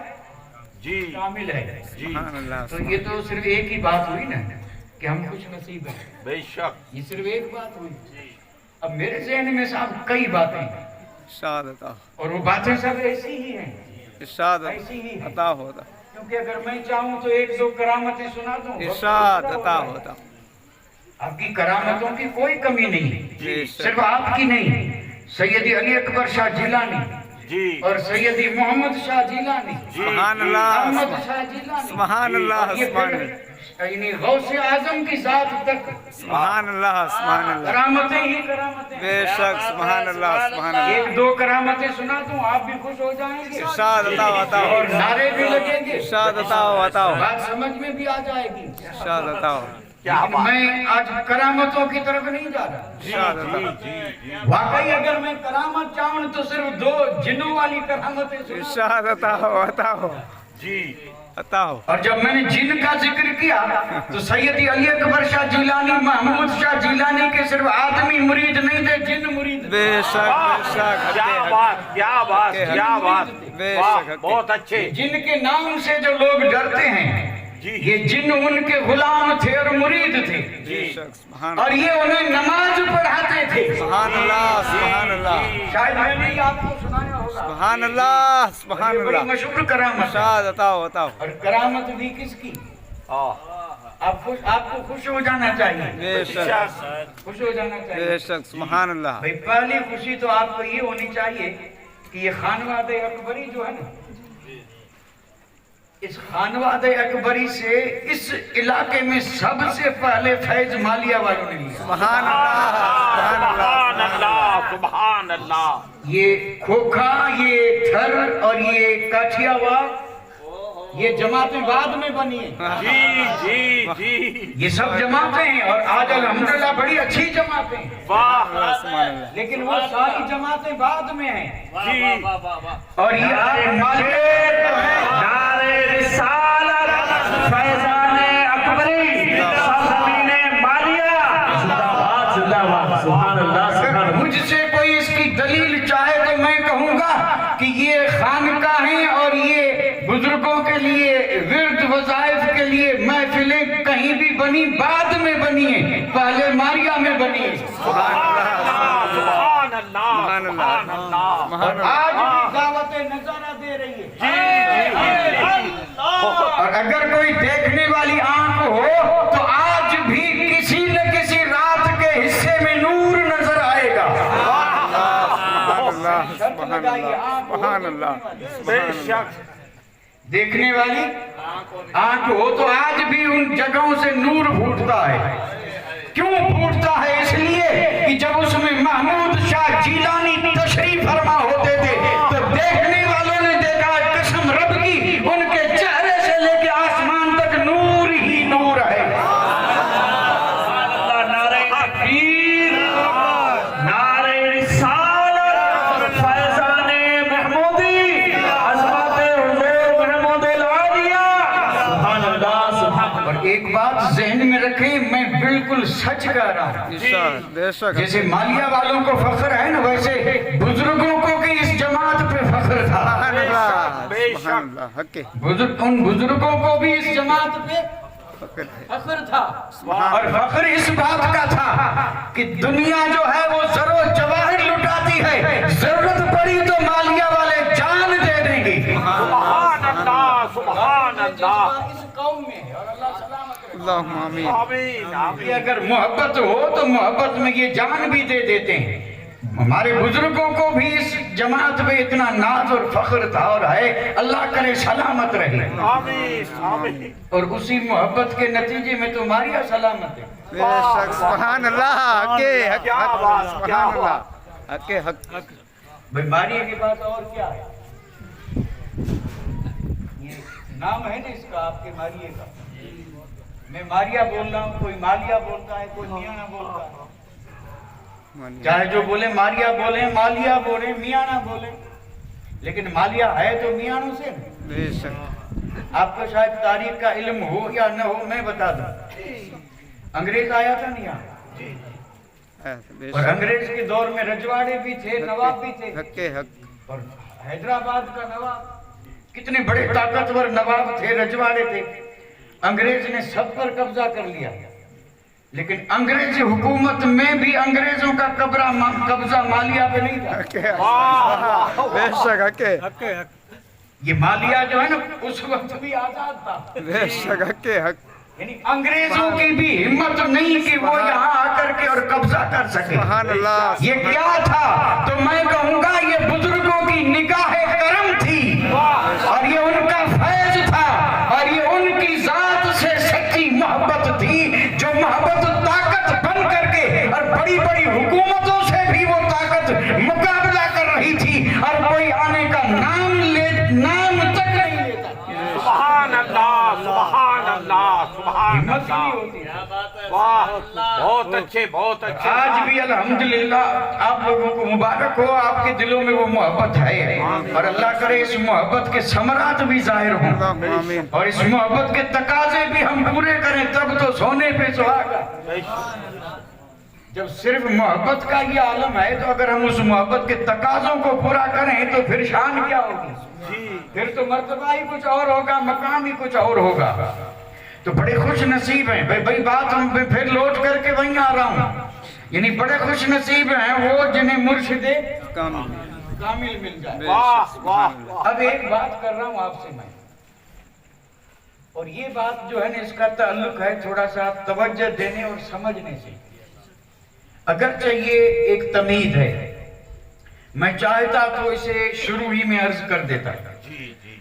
जी कामिल है सुभान अल्लाह। तो ये तो सिर्फ एक ही बात हुई ना कि हम खुश नसीब हैं बेशक ये सिर्फ एक बात हुई अब मेरे जहन में साहब कई बातें हैं इरशाद अता और वो बातें सब ऐसी ही हैं इरशाद ऐसी ही है अता होता क्योंकि अगर मैं चाहूँ तो एक दो करामतें सुना दूं इरशाद अता होता। आपकी करामतों की कोई कमी नहीं बेशक। सिर्फ आपकी नहीं सैयदी अली अकबर शाह जिलानी जी और सैयदी मोहम्मद शाह जिलानी सुभान अल्लाह अहमद शाह जिलानी सुभान अल्लाह और ये सुभान फिर अल्लाह। यानी गौसे आजम की जात तक सुभान अल्लाह सुभान अल्लाह करामतें ही करामतें। बेशक सुभान अल्लाह सुभान अल्लाह। एक दो करामतें सुना दूं, आप भी खुश हो जाएंगे इरशाद अताओ अताओ और नारे भी लगेंगे, इरशाद अताओ अताओ बात समझ में भी आ जाएगी। इरशाद अताओ क्या लेकिन बात मैं आज करामतों की तरफ नहीं जा रहा। इरशाद अताओ वाकई अगर मैं करामत चाहूं तो सिर्फ दो जिन्नों वाली करामतें सुना। इरशाद अताओ अताओ जी अताओ। और जब मैंने जिन का जिक्र किया तो सैयदी अली अकबर शाह जिलानी, महमूद शाह जिलानी के सिर्फ आदमी मुरीद नहीं थे, जिन मुरीद थे। बेशक बेशक क्या हक बात क्या बात क्या बात। बेशक वाह, हक। बहुत अच्छे। जिनके नाम से जो लोग डरते हैं ये जिन उनके गुलाम थे और मुरीद थे, बेशक सुभान और ये उन्हें नमाज पढ़ाते थे। सुभान अल्लाह सुभान अल्लाह शायद मैंने ही आपको सुनाया होगा। सुभान अल्लाह सुभान ये बड़ी अल्लाह। मशहूर करामत है। इरशाद अताओ अताओ और करामत भी किसकी? आपको खुश हो जाना चाहिए, बेशक खुश हो जाना चाहिए। बेशक सुभान अल्लाह। भाई पहली खुशी तो आपको ये होनी चाहिए कि ये खानवादे अकबरी जो है ना, इस खानवादे अकबरी से इस इलाके में सबसे पहले फैज मालिया वालों ने लिया। सुभान अल्लाह सुभान सुभान अल्लाह। अल्लाह सुभान अल्लाह। ये खोखा, ये थर और ये काठियावाड़, ये जमातें बाद में बनी हैं। जी जी जी। ये सब जमातें हैं और आज अल्हम्दुलिल्लाह बड़ी अच्छी जमातें हैं, वाह सुभान अल्लाह। लेकिन वो सारी जमातें बाद में हैं। जी। और ये आज मालिया नारे रिसालत फैजाने अकबरी सरजमीने मालिया जिंदाबाद जिंदाबाद। सुभान अल्लाह सुभान अगर अल्लाह। मुझसे कोई इसकी दलील चाहे तो मैं कहूंगा कि ये खानकाहें और ये बुजुर्गों के लिए विर्द वज़ाइफ के लिए महफिलें कहीं भी बनी बाद में बनी है, पहले मारिया में बनी है। सुभान अल्लाह सुभान सुभान अल्लाह। और आज भी दावतें नजारा दे रही है। और अगर कोई देखने वाली आंख हो तो आज भी किसी न किसी रात के हिस्से में नूर नजर आएगा। सुभान अल्लाह सुभान अल्लाह। बेशक देखने वाली आंख हो तो आज भी उन जगहों से नूर फूटता है। क्यों फूटता है? इसलिए कि जब उसमें महमूद शाह जिलानी तशरीफ फरमा होते थे तो देखने वालों ने देखा, कसम रब की, उनके चेहरे से लेके आसमान तक नूर ही नूर है। नारे तकबीर, नारे रिसालत फैजाने महमूदी अज़मत हुज़ूर महमूद आलिया। सुभान अल्लाह सुभान। और एक बात जहन में रखें, मैं बिल्कुल सच कह रहा हूँ। इरशाद बेशक जैसे मालिया वालों को फख्र है ना, वैसे बुजुर्गों को भी इस जमात पे फख्र था। सुभान अल्लाह सुभान अल्लाह। हक उन बुजुर्गों को भी इस जमात पे फख्र था। और फख्र इस बात का था कि दुनिया जो है वो जरो जवाहिर लुटाती है, जरूरत पड़ी तो मालिया वाले जान दे देंगे। सुभान अल्लाह सुभान अल्लाह। इस कौम में है और अल्लाह सलामत रखे। अल्लाहुम्मा आमीन। आमीन कि आमीन। अगर मोहब्बत हो तो मोहब्बत में ये जान भी दे देते हैं। हमारे बुजुर्गों को भी इस जमात पे इतना नाज और फख्र था और है, अल्लाह करे सलामत रहे। आमीन आमीन। और उसी मोहब्बत के नतीजे में तो मारिया सलामत है। बेशक सुभान अल्लाह। हके हक क्या हक बात, सुभान क्या अल्लाह। हके हक भाई मारिया के बाद और क्या है? ये नाम है ना इसका, आपके मारिया का। मैं मारिया बोल रहा हूँ, कोई मालिया बोलता है, कोई मियाना बोलता है। चाहे जो बोले मारिया बोले, मालिया बोले, मियाना बोले, लेकिन मालिया है तो मियानों से ना। बेशक आपको शायद तारीख का इल्म हो या न हो, मैं बता दूं। अंग्रेज आया था नहीं यहाँ, और बेशक अंग्रेज के दौर में रजवाड़े भी थे, नवाब भी थे। हके हक और हैदराबाद का नवाब, कितने बड़े ताकतवर नवाब थे, रजवाड़े थे। अंग्रेज ने सब पर कब्जा कर लिया, लेकिन अंग्रेजी हुकूमत में भी अंग्रेजों का कब्जा मालिया पे नहीं था। हके हक। बेशक हके ये मालिया जो है ना, उस वक्त भी आजाद था। बेशक हके हक। यानी अंग्रेजों की भी हिम्मत नहीं कि वो यहाँ आकर के और कब्जा कर सके। सुभान अल्लाह। ये क्या था? तो मैं कहूंगा ये बुजुर्गों की निगाह करम थी, और ये उनका फैज था, और ये उनकी जात से सच्ची मोहब्बत वाह बहुत अच्छे बहुत अच्छे। आज भी अल्हम्दुलिल्लाह आप लोगों को मुबारक हो, आपके दिलों में वो मोहब्बत है और अल्लाह करे इस मोहब्बत के समरात भी जाहिर हों और इस मोहब्बत के तकाजे भी हम पूरे करें, तब तो सोने पे सुहागा। जब सिर्फ मोहब्बत का ये आलम है तो अगर हम उस मोहब्बत के तकाजों को पूरा करें तो फिर शान क्या होगी, फिर तो मर्तबा ही कुछ और होगा, मकाम ही कुछ और होगा। तो बड़े खुश नसीब हैं भाई बात हम फिर लौट करके वहीं आ रहा हूँ, यानी बड़े खुश नसीब हैं वो जिन्हें मुर्शिदे कामिल मिल जाए। वाह वाह। अब एक बात कर रहा हूँ आपसे मैं, और ये बात जो है ना इसका ताल्लुक है थोड़ा सा तवज्जो देने और समझने से। अगर चाहिए एक तमीद है, मैं चाहता तो इसे शुरू ही में अर्ज कर देता,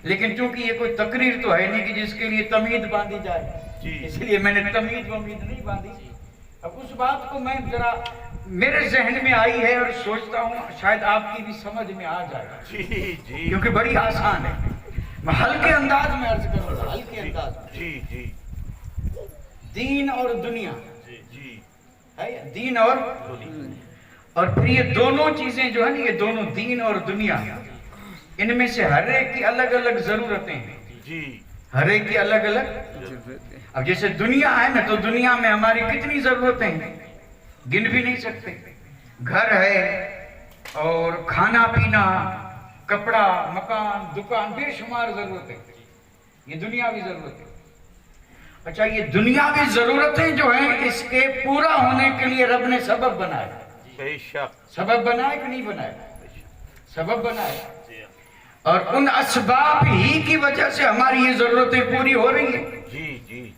लेकिन चूंकि ये कोई तकरीर तो है नहीं कि जिसके लिए तमीद बांधी जाए, इसलिए मैंने तमीद वमीद नहीं बांधी। अब उस बात को मैं जरा मेरे जहन में आई है और सोचता हूँ शायद आपकी भी समझ में आ जाए, क्योंकि बड़ी आसान है। मैं हल्के अंदाज में अर्ज करूंगा, हल्के अंदाज में। दीन और दुनिया है, दीन और फिर ये दोनों चीजें जो है ना, ये दोनों दीन और दुनिया, इनमें से हर एक की अलग अलग जरूरतें हैं, हर एक की अलग अलग। अब जैसे दुनिया है ना, तो दुनिया में हमारी कितनी जरूरतें हैं गिन भी नहीं सकते। घर है और खाना पीना, कपड़ा, मकान, दुकान, बेशुमार जरूरतें, ये दुनियावी जरूरतें। अच्छा, ये दुनियावी जरूरतें जो हैं इसके पूरा होने के लिए रब ने सबब बनाया। सबब बनाया कि नहीं बनाया? सबब बनाया, और उन असबाब ही की वजह से हमारी ये जरूरतें पूरी हो रही है।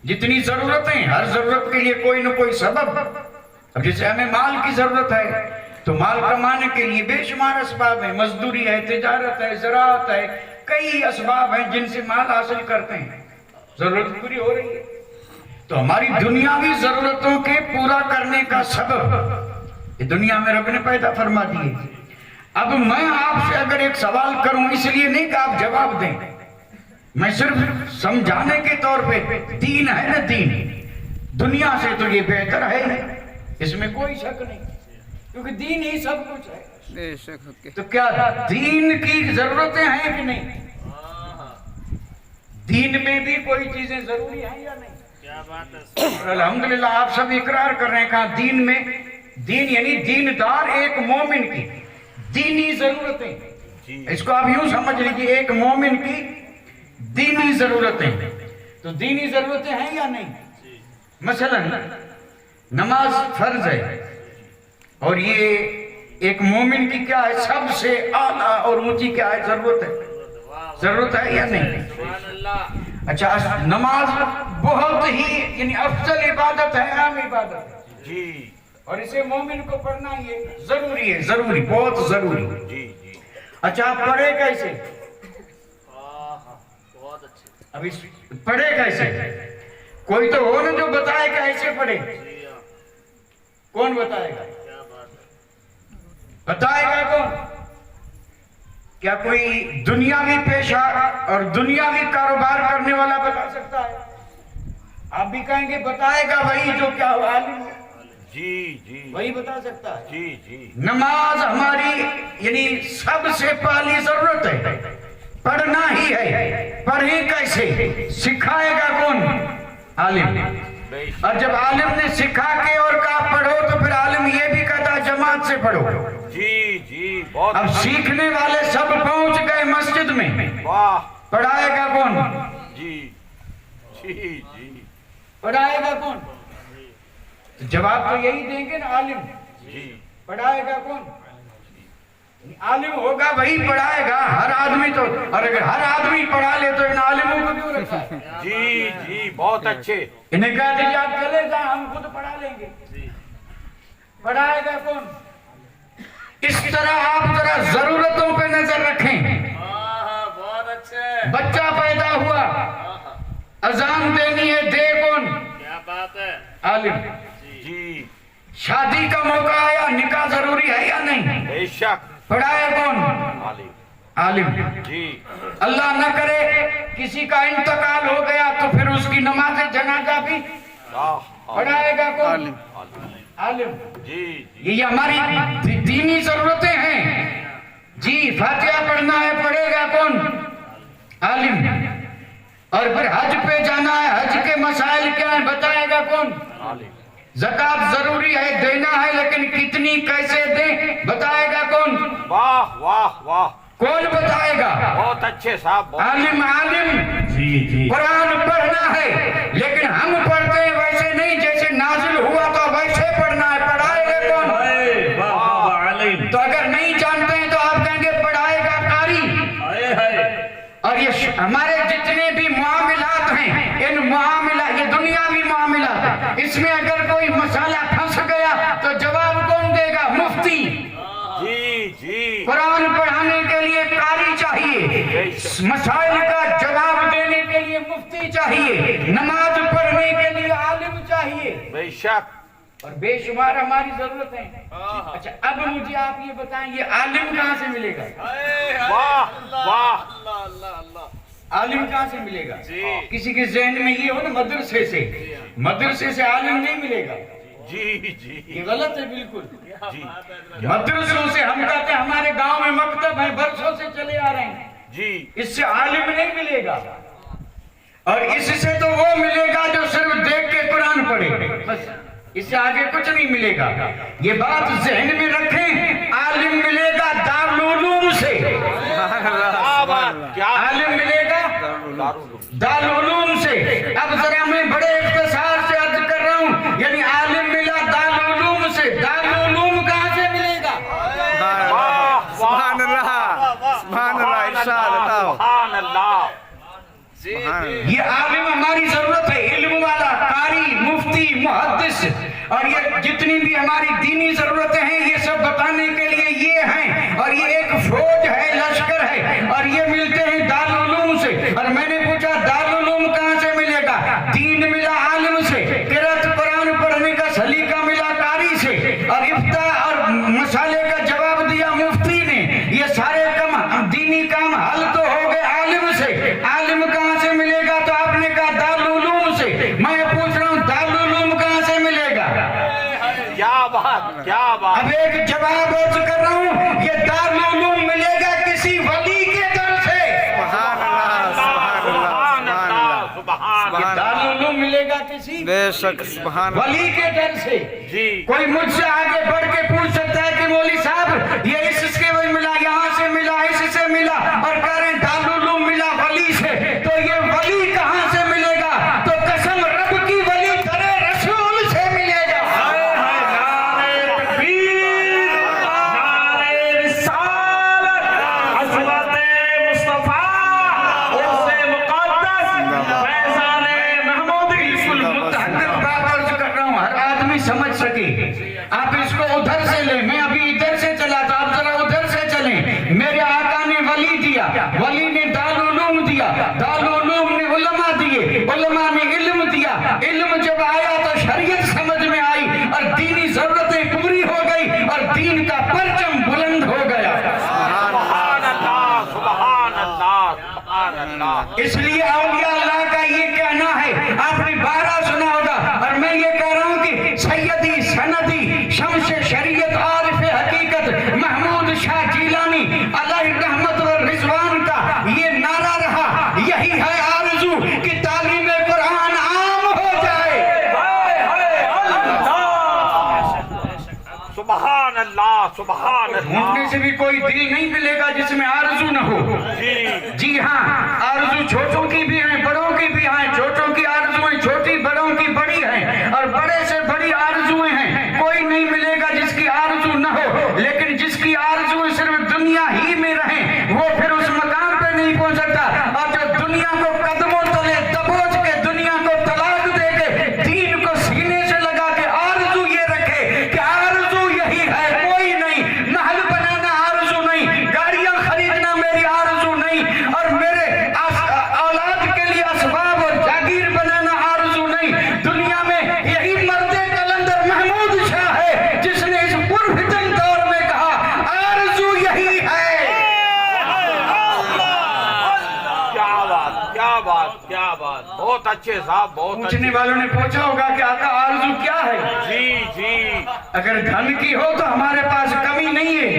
जितनी जरूरतें, हर जरूरत के लिए कोई ना कोई सबब। अब जैसे हमें माल की जरूरत है तो माल कमाने के लिए बेशुमार असबाब है, मजदूरी है, तिजारत है, ज़राअत है, कई असबाब हैं जिनसे माल हासिल करते हैं, जरूरत पूरी हो रही है। तो हमारी दुनियावी जरूरतों के पूरा करने का सबब ये दुनिया में रब ने पैदा फरमा दिए। अब मैं आपसे अगर एक सवाल करूं, इसलिए नहीं कि आप जवाब दें, मैं सिर्फ समझाने के तौर पे, दीन है ना, दीन दुनिया से तो ये बेहतर है, इसमें कोई शक नहीं, क्योंकि दीन ही सब कुछ है। तो क्या दीन की जरूरतें हैं कि नहीं? दीन में भी कोई चीजें जरूरी हैं या नहीं? क्या बात है। अल्हम्दुलिल्लाह आप सब इकरार कर रहे हैं, कहा दीन में, दीन यानी दीनदार एक मोमिन की दीनी जरूरतें, इसको आप यूं समझ लीजिए, एक मोमिन की दीनी जरूरतें। तो दीनी जरूरतें हैं या नहीं? मसलन नमाज फर्ज है, और ये एक मोमिन की क्या है, सबसे आला और ऊंची क्या है, जरूरत है। जरूरत है या नहीं? अच्छा, नमाज बहुत ही यानी अफजल इबादत है, आम इबादत है जी, और इसे मोमिन को पढ़ना ये जरूरी है, जरूरी, बहुत जरूरी जी। अच्छा, पढ़े कैसे? बहुत अच्छे। अभी पढ़े कैसे? कोई तो हो ना जो बताए कैसे पढ़े? कौन बताएगा? बताएगा कौन? क्या कोई दुनियावी पेशा और दुनियावी कारोबार करने वाला बता सकता है? आप भी कहेंगे बताएगा वही जो क्या आलिम है जी, वही बता सकता है जी। नमाज हमारी यानी सबसे पहली जरूरत है, पढ़ना ही है। पढ़े कैसे? सिखाएगा कौन? आलिम। और जब आलिम ने सिखा के और कहा पढ़ो, तो फिर आलिम ये भी कहता जमात से पढ़ो जी। बहुत। अब सीखने वाले सब पहुंच गए मस्जिद में, वाह, पढ़ाएगा कौन? जी। पढ़ाएगा कौन? जवाब तो यही देंगे ना, आलिम जी। पढ़ाएगा कौन? आलिम होगा वही पढ़ाएगा। हर आदमी तो, और अगर हर आदमी पढ़ा ले तो इन आलिमों को क्यों रखा है? जी, बहुत अच्छे। इन्हें कह दीजिए आप चले जाए, हम खुद पढ़ा लेंगे। पढ़ाएगा कौन? इस तरह आप जरा जरूरतों पे नजर रखें। बहुत अच्छे। बच्चा पैदा हुआ, अजान देनी है, दे कौन? क्या बात है? आलिम जी। शादी का मौका आया, निकाह जरूरी है या नहीं? बेशक। पढ़ाए कौन? आलिम जी। अल्लाह न करे किसी का इंतकाल हो गया तो फिर उसकी नमाज जनाजा भी پڑھائے گا کون؟ عالم۔ جی یہ ہماری دینی ضرورتیں ہیں جی۔ فاتحہ پڑھنا ہے، پڑھے گا کون؟ عالم۔ اور پھر حج پہ جانا ہے، حج کے مسائل کیا ہیں بتائے گا کون؟ زکوٰۃ ضروری ہے، دینا ہے، لیکن کتنی کیسے دیں بتائے گا کون؟ واہ واہ واہ، کون بتائے گا؟ بہت اچھے صاحب، عالم۔ جی قرآن پڑھنا ہے، لیکن ہم پڑھتے ہیں ویسے نہیں، جیسے نازل ہوا تو ویسے پڑھنا ہے، پڑھائے گا کون؟ تو اگر نہیں جانتے ہیں تو آپ کہیں گے پڑھائے گا قاری۔ اور یہ ہمارے جتنے بھی معاملات ہیں، ان معاملات، یہ دنیاوی معاملات، اس میں اگر کوئی مسئلہ پھنس گیا تو جواب کون دے گا؟ مفتی۔ جی جی، قرآن پڑھانے کے لیے قاری چاہیے، مسائل کا جواب دینے کے لیے مفتی چاہیے، نماز پڑھنے کے لیے عالم چاہیے، بے شک، اور بے شمار ہماری ضرورت ہے۔ اچھا اب مجھے آپ یہ بتائیں، یہ عالم کہاں سے ملے گا؟ واہ واہ، عالم کہاں سے ملے گا؟ کسی کے ذہن میں یہ ہو نا مدرسے سے، مدرسے سے عالم نہیں ملے گا، جی جی یہ غلط ہے بالکل۔ جی مدرسوں سے ہم کہتے ہیں ہمارے گاؤں میں مکتب ہے، برسوں سے چلے آ رہے ہیں، جی، اس سے عالم نہیں ملے گا، اور اس سے تو وہ ملے گا جو صرف دیکھ کے قرآن پڑھے، بس اس سے آگے کچھ نہیں ملے گا۔ یہ بات ذہن میں رکھیں، عالم ملے گا دارالعلوم سے، عالم ملے گا دارالعلوم سے۔ اب ذرا میں بڑے اختصار سے عرض کر رہا ہوں، یعنی عالم ملا دارالعلوم سے، دارالعلوم کہاں سے ملے گا؟ سبحان اللہ، سبحان اللہ، ارشاد عطا۔ سبحان اللہ، یہ عالم ہماری ضرورت ہے، علم والا، قاری، مفتی، محدث، اور یہ جتنی بھی ہماری دینی ضرورتیں ہیں یہ سب بتانے کے لیے یہ ہیں، اور یہ ایک فوج ہے، لشکر ہے، اور یہ ملتے ہیں دارالعلوم سے۔ اور میں نے پوچھا دارالعلوم کہاں سے ملے گا؟ دین ملا عالم سے، قرأت قرآن پڑھنے کا سلیقہ ملا قاری سے، اور افتاء اور مسئلے کا جواب دیا مفتی نے۔ یہ سارے دینی کام حل تو ہو گئے عالم سے۔ عالم کہاں سے ملے گا؟ تو آپ نے کہا دارالعلوم سے۔ میں پوچھ رہا ہوں دارالعلوم کہاں سے ملے گا؟ کیا بات، کیا بات، اب ایک جواب عرض کر رہا ہوں، یہ دارالعلوم ملے گا کسی ولی کے در سے۔ سبحان اللہ، سبحان اللہ، سبحان یہ اللہ، دارالعلوم ملے گا کسی بے شک، سبحان اللہ۔ ولی کے در سے۔ جی، کوئی مجھ سے آگے بڑھ کے پوچھ سکتا ہے کہ مولوی صاحب یہ اس کے وہی ملا، یہاں سے ملا، اس سے ملا، اور کہہ رہے ہیں دارالعلوم ملا ولی سے، تو یہ ولی کہاں سے ملے گا؟ تو قسم رب کی ولی ترے رسول سے ملے گا۔ سمجھ سکے آپ اس کو ادھر سے لیں، میں ابھی ادھر سے چلا تھا، آپ ذرا ادھر سے چلیں۔ میرے آقا نے ولی دیا، ولی نے دارالعلوم دیا، دارالعلوم نے علماء دیے، علماء نے علم دیا، علم جب آیا تو شریعت سمجھ میں آئی، اور دینی ضرورتیں پوری ہو گئی، اور دین کا پرچم بلند ہو گیا۔ سبحان اللہ، سبحان اللہ، سبحان اللہ۔ اس لیے اولیاء اللہ کا یہ کہنا ہے، آپ نے 12 سنا ہوگا، اور میں یہ کہہ رہا ہوں کہ سیدی سندی شمس شریعت عارف حقیقت محمود شاہ جیلانی علیہ رحمت و رضوان کا یہ نعرہ رہا، یہی ہے آرزو کہ تعلیم قرآن عام ہو جائے۔ سبحان اللہ، سبحان ڈھونڈنے اللہ، سے بھی کوئی دل نہیں ملے گا جس میں آرزو نہ ہو۔ جی ہاں، آرزو چھوٹوں کی بھی ہیں، بڑوں کی بھی ہیں، چھوٹوں کی آرزویں چھوٹی، بڑوں کی بڑی ہیں، اور بڑے سے بڑی آرزویں ہیں۔ کوئی نہیں ملے گا جس کی آرزو نہ ہو، لیکن جس کی آرزویں صرف دنیا ہی میں رہیں وہ پھر اس مقام پہ نہیں پہنچ سکتا، اور جو دنیا کو قدموں تلے دبوچ کے، دنیا کو طلاق دے کے، دین کو سینے سے لگا کے آرزو یہ رکھے کہ آرزو یہی ہے، کوئی نہیں، محل بنانا آرزو نہیں، گاڑیاں خریدنا میری آرزو نہیں، اور میرے اولاد کے لیے اسباب اور جاگیر بنانا آرزو نہیں، دنیا میں یہی مرد کلندر बहुत अच्छे साहब बहुत पूछने वालों ने पूछा होगा कि आका आरज़ू क्या है? जी जी अगर धन की हो तो हमारे पास कमी नहीं है,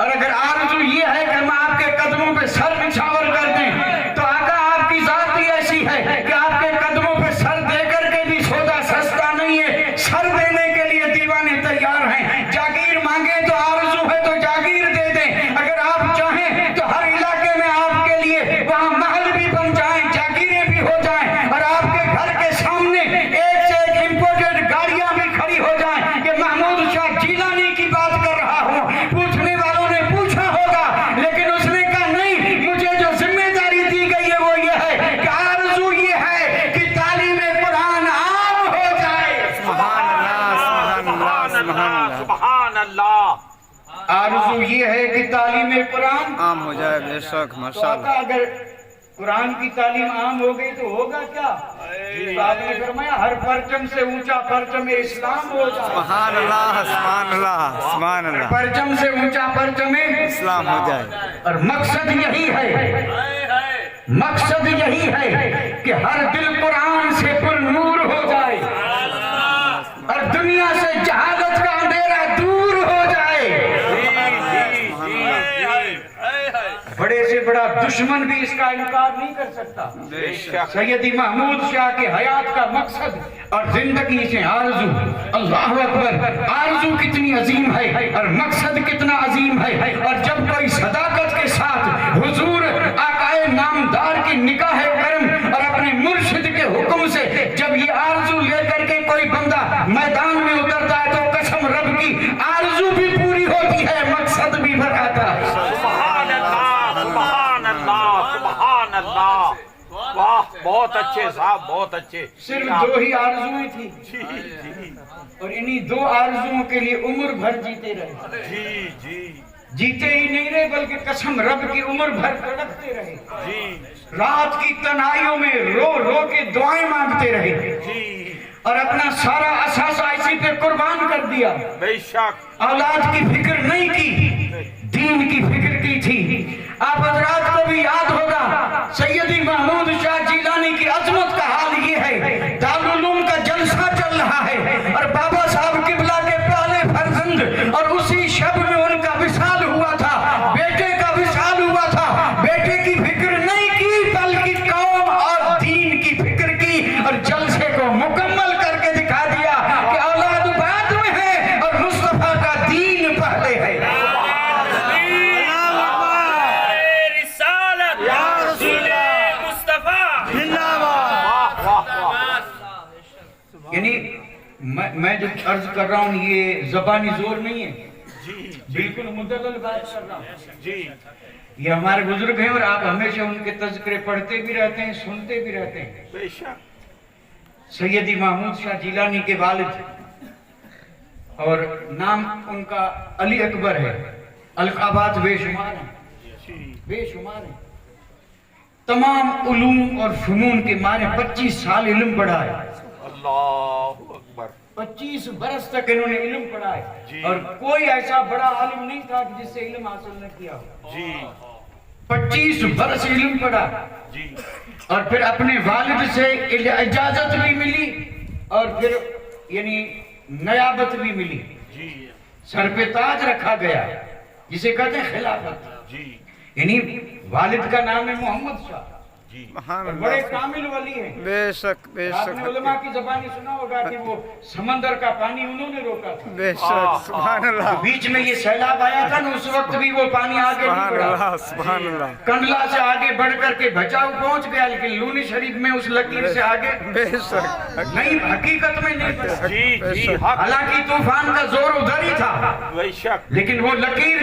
और अगर आरज़ू ये है कि हम आपके कदमों पे सर निछावर कर दें, तो आका आपकी जात ही ऐसी है कि आपके कदमों पे सर दे करके भी सौदा सस्ता नहीं है, सर देने के लिए दीवाने तैयार हैं। जागीर मांगे तो आरज़ू है तो जागीर दे दें, अगर आप चाहें तो हर इलाके में आपके लिए वहाँ महल भी बन जाएं, जागीरें भी हो जाएं, और आपके घर के सामने एक से एक इंपोर्टेड गाड़ियां भी खड़ी हो जाएं। कि महमूद शाह जिलानी की बात कर रहा हूँ। पूछने वालों ने पूछा होगा, लेकिन उसने कहा नहीं, मुझे जो जिम्मेदारी दी गई है वो ये है कि आरज़ू ये है कि तालीम कुरान आम हो जाए। सुभान अल्लाह, सुभान अल्लाह। आरज़ू ये है कि तालीम कुरान आम हो जाए, बेशक तो माशाअल्लाह। अगर कुरान की तालीम आम हो गई तो होगा क्या? तो आपने फरमाया हर परचम से ऊंचा परचम इस्लाम हो जाए। सुभान अल्लाह, सुभान अल्लाह, सुभान अल्लाह। परचम से ऊंचा परचम इस्लाम हो जाए। और मकसद यही है, मकसद यही है कि हर दिल कुरान से पुरनूर हो जाए और दुनिया से जहालत का अंधेरा दूर हो जाए। बड़े से बड़ा दुश्मन भी इसका इनकार नहीं कर सकता। सैयदी महमूद शाह के हयात का मकसद और जिंदगी से आरज़ू, अल्लाह अकबर, आरज़ू कितनी अजीम है और मकसद कितना अजीम है। और जब कोई सदाकत के साथ हुजूर आकाए नामदार की निकाह करम और अपने मुर्शिद के हुक्म से जब ये आरज़ू लेकर के कोई बंदा मैदान में उतरता है तो कसम रब की आरज़ू भी पूरी होती है, मकसद भी भराता है। सुभान अल्लाह, सुभान अल्लाह, सुभान अल्लाह। वाह, बहुत अच्छे साहब बहुत अच्छे। सिर्फ दो ही आरज़ुएं थी जी जी और इन्हीं दो आरज़ुओं के लिए उम्र भर जीते रहे। जी जी जीते ही नहीं रहे बल्कि कसम रब की उम्र भर तड़पते रहे। जी रात की तन्हाइयों में रो रो के दुआएं मांगते रहे जी और अपना सारा असासा इसी पे कुर्बान कर दिया। बेशक औलाद की फिक्र नहीं की, दीन की फिक्र की थी। आप हजरात को भी याद होगा सैयदी महमूद शाह जिलानी की अजमत का हाल ये है, दारुल उलूम का जलसा चल रहा है और बाबा साहब किबला के पहले फर्जंद और उसी शब में उनका विसाल हुआ था, बेटे का विसाल हुआ था। बेटे की फिक्र नहीं की बल्कि कौम और दीन की फिक्र की और जलसे को मुकम्मल करके दिखा दिया कि औलाद बाद में है और मुस्तफा का दीन पहले है। यानी मैं जो अर्ज कर रहा हूँ ये जबानी जोर नहीं है, बिल्कुल मुद्दल बात कर रहा हूँ। जी ये हमारे बुजुर्ग हैं और आप हमेशा उनके तज़किरे पढ़ते भी रहते हैं, सुनते भी रहते हैं। बेशक सैयदी महमूद शाह जिलानी के वालिद और नाम उनका अली अकबर है। अलकाबात बेशुमार हैं, बेशुमार हैं। तमाम उलूम और फनून के मारे 25 साल इल्म पढ़ा है। अल्लाहु अकबर। 25 बरस तक इन्होंने इल्म पढ़ा जी। है और कोई ऐसा बड़ा आलिम नहीं था कि जिससे इल्म हासिल न किया हो। जी 25 बरस इल्म पढ़ा जी और फिर अपने वालिद से इजाजत भी मिली और फिर यानी नयाबत भी मिली, जी सर पे ताज रखा गया जिसे कहते हैं खिलाफत। जी यानी वालिद का नाम है मोहम्मद शाह जी सुभान और बड़े अल्लाह। कामिल वली हैं। बेशक आपने बेशक उलमा की ज़बानी सुना होगा कि वो समंदर का पानी उन्होंने रोका था। बेशक सुभान अल्लाह, बीच में ये सैलाब आया था ना, उस वक्त भी वो पानी आगे नहीं सुभान बढ़ा। अल्लाह, सुभान अल्लाह। कंडला से आगे बढ़ करके बचाव पहुंच गया, लेकिन लूनी शरीफ में उस लकीर से आगे बेशक नहीं, हकीकत में नहीं बढ़ा। जी जी हक हालांकि तूफान का जोर उधर ही था, बेशक। लेकिन वो लकीर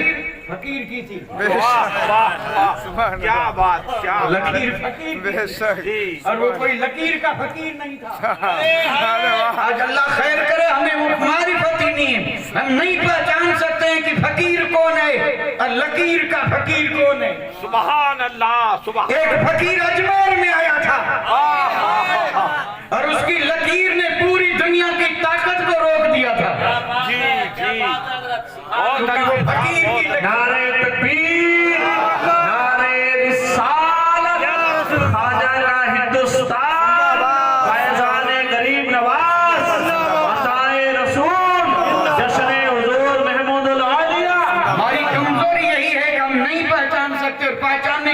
फकीर की थी। वाह वाह वाह, सुभान क्या अल्लाह। बात क्या लकीर फकीर की बेशक जी और वो कोई लकीर का फकीर नहीं था। अरे वाह, आज अल्लाह खैर करे, हमें वो मारिफत ही नहीं है, हम नहीं पहचान सकते हैं कि फकीर कौन है और लकीर का फकीर कौन है। सुभान अल्लाह सुभान। एक फकीर अजमेर में आया था और उसकी लकीर ने पूरी दुनिया की ताकत को रोक दिया था। जी जी और क्योंकि वो फकीर की लकीर- नारे तकबीर, नारे रिसालत, खाजा का हिंदुस्तान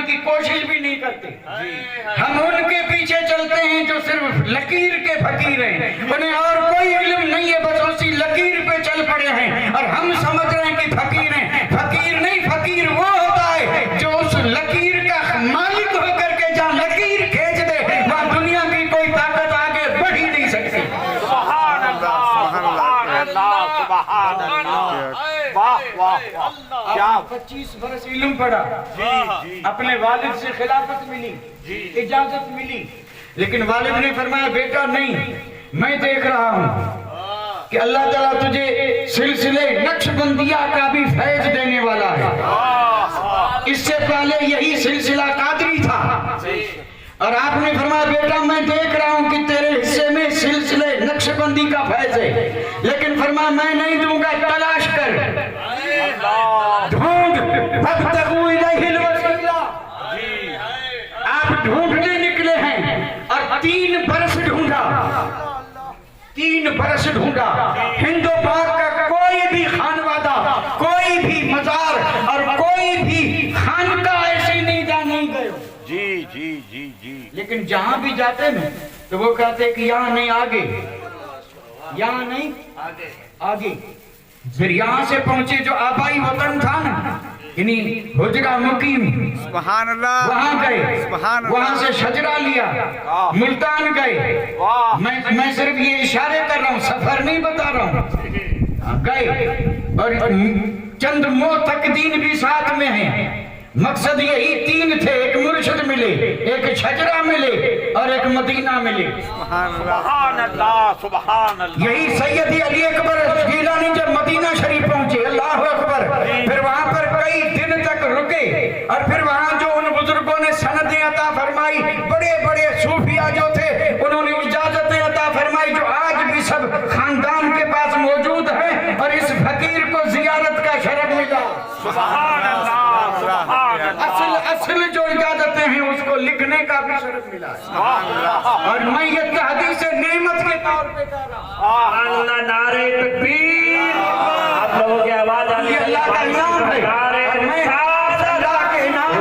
کی کوشش بھی نہیں کرتے. ہم ان کے پیچھے چلتے ہیں جو صرف لکیر کے فقیر ہیں, انہیں اور کوئی علم نہیں ہے, بس اسی لکیر پہ چل پڑے ہیں, اور ہم سمجھ رہے ہیں کہ فقیر ہیں. فقیر نہیں, فقیر وہ ہوتا ہے جو اس لکیر کا مالک ہو کر کے جہاں لکیر کھینچ دے وہاں دنیا کی کوئی طاقت آگے بڑھ ہی نہیں سکتی. سبحان اللہ, سبحان اللہ, سبحان اللہ. واہ واہ واہ. کیا 25 برس علم پڑھا, اپنے والد سے خلافت ملی, اجازت ملی, لیکن والد نے فرمایا بیٹا نہیں, میں دیکھ رہا ہوں کہ اللہ تعالیٰ تجھے سلسلے نقش بندیہ کا بھی فیض دینے والا ہے. اس سے پہلے یہی سلسلہ قادری تھا, اور آپ نے فرمایا بیٹا میں دیکھ رہا ہوں کہ تیرے حصے میں سلسلے نقش بندی کا فیض ہے, لیکن فرمایا میں نہیں دوں گا, تلاش کر, ڈھونڈ, فابتغوا الیہ الوسیلہ. آپ ڈھونڈنے نکلے ہیں اور 3 برس ڈھونڈا, 3 برس ڈھونڈا. ہند و پاک کا کوئی بھی خانوادہ, کوئی بھی مزار اور کوئی بھی خانقاہ ایسی نہیں جا نہیں گئے. جی جی جی جی. لیکن جہاں بھی جاتے نا تو وہ کہتے کہ یہاں نہیں آگے, یہاں نہیں آگے. پھر یہاں سے پہنچے جو آبائی وطن تھا نا, یعنی حجرہ مقیم, سبحان اللہ, وہاں گئے, سبحان اللہ. وہاں سے شجرہ لیا, ملتان گئے. میں صرف یہ اشارے کر رہا ہوں, سفر نہیں بتا رہا ہوں. گئے اور چند معتقدین بھی ساتھ میں ہیں. مقصد یہی 3 تھے, ایک مرشد ملے, ایک شجرہ ملے اور ایک مدینہ ملے. سبحان اللہ, سبحان اللہ. یہی سیدی علی اکبر گیلانی جب مدینہ شریف پہنچے, اللہ اکبر, پھر وہاں پر کئی دن تک رکے, اور پھر وہاں جو ان بزرگوں نے سندیں عطا فرمائی, بڑے بڑے صوفیہ جو تھے انہوں نے اجازتیں عطا فرمائی جو آج بھی سب خاندان کے پاس موجود ہیں, اور اس فقیر کو زیارت کا شرف ملا. سبحان اللہ, سبحان اصل جو اجازتیں ہیں اس کو لکھنے کا بھی شرف ملا. اور میں یہ تحدیث نعمت کے طور پہ کہہ رہا ہوں. اللہ نعرہ تکبیر. آپ لوگوں کی آواز آ رہی یہ ہے. اللہ کا انعام ہے, اور میں اللہ کے انعام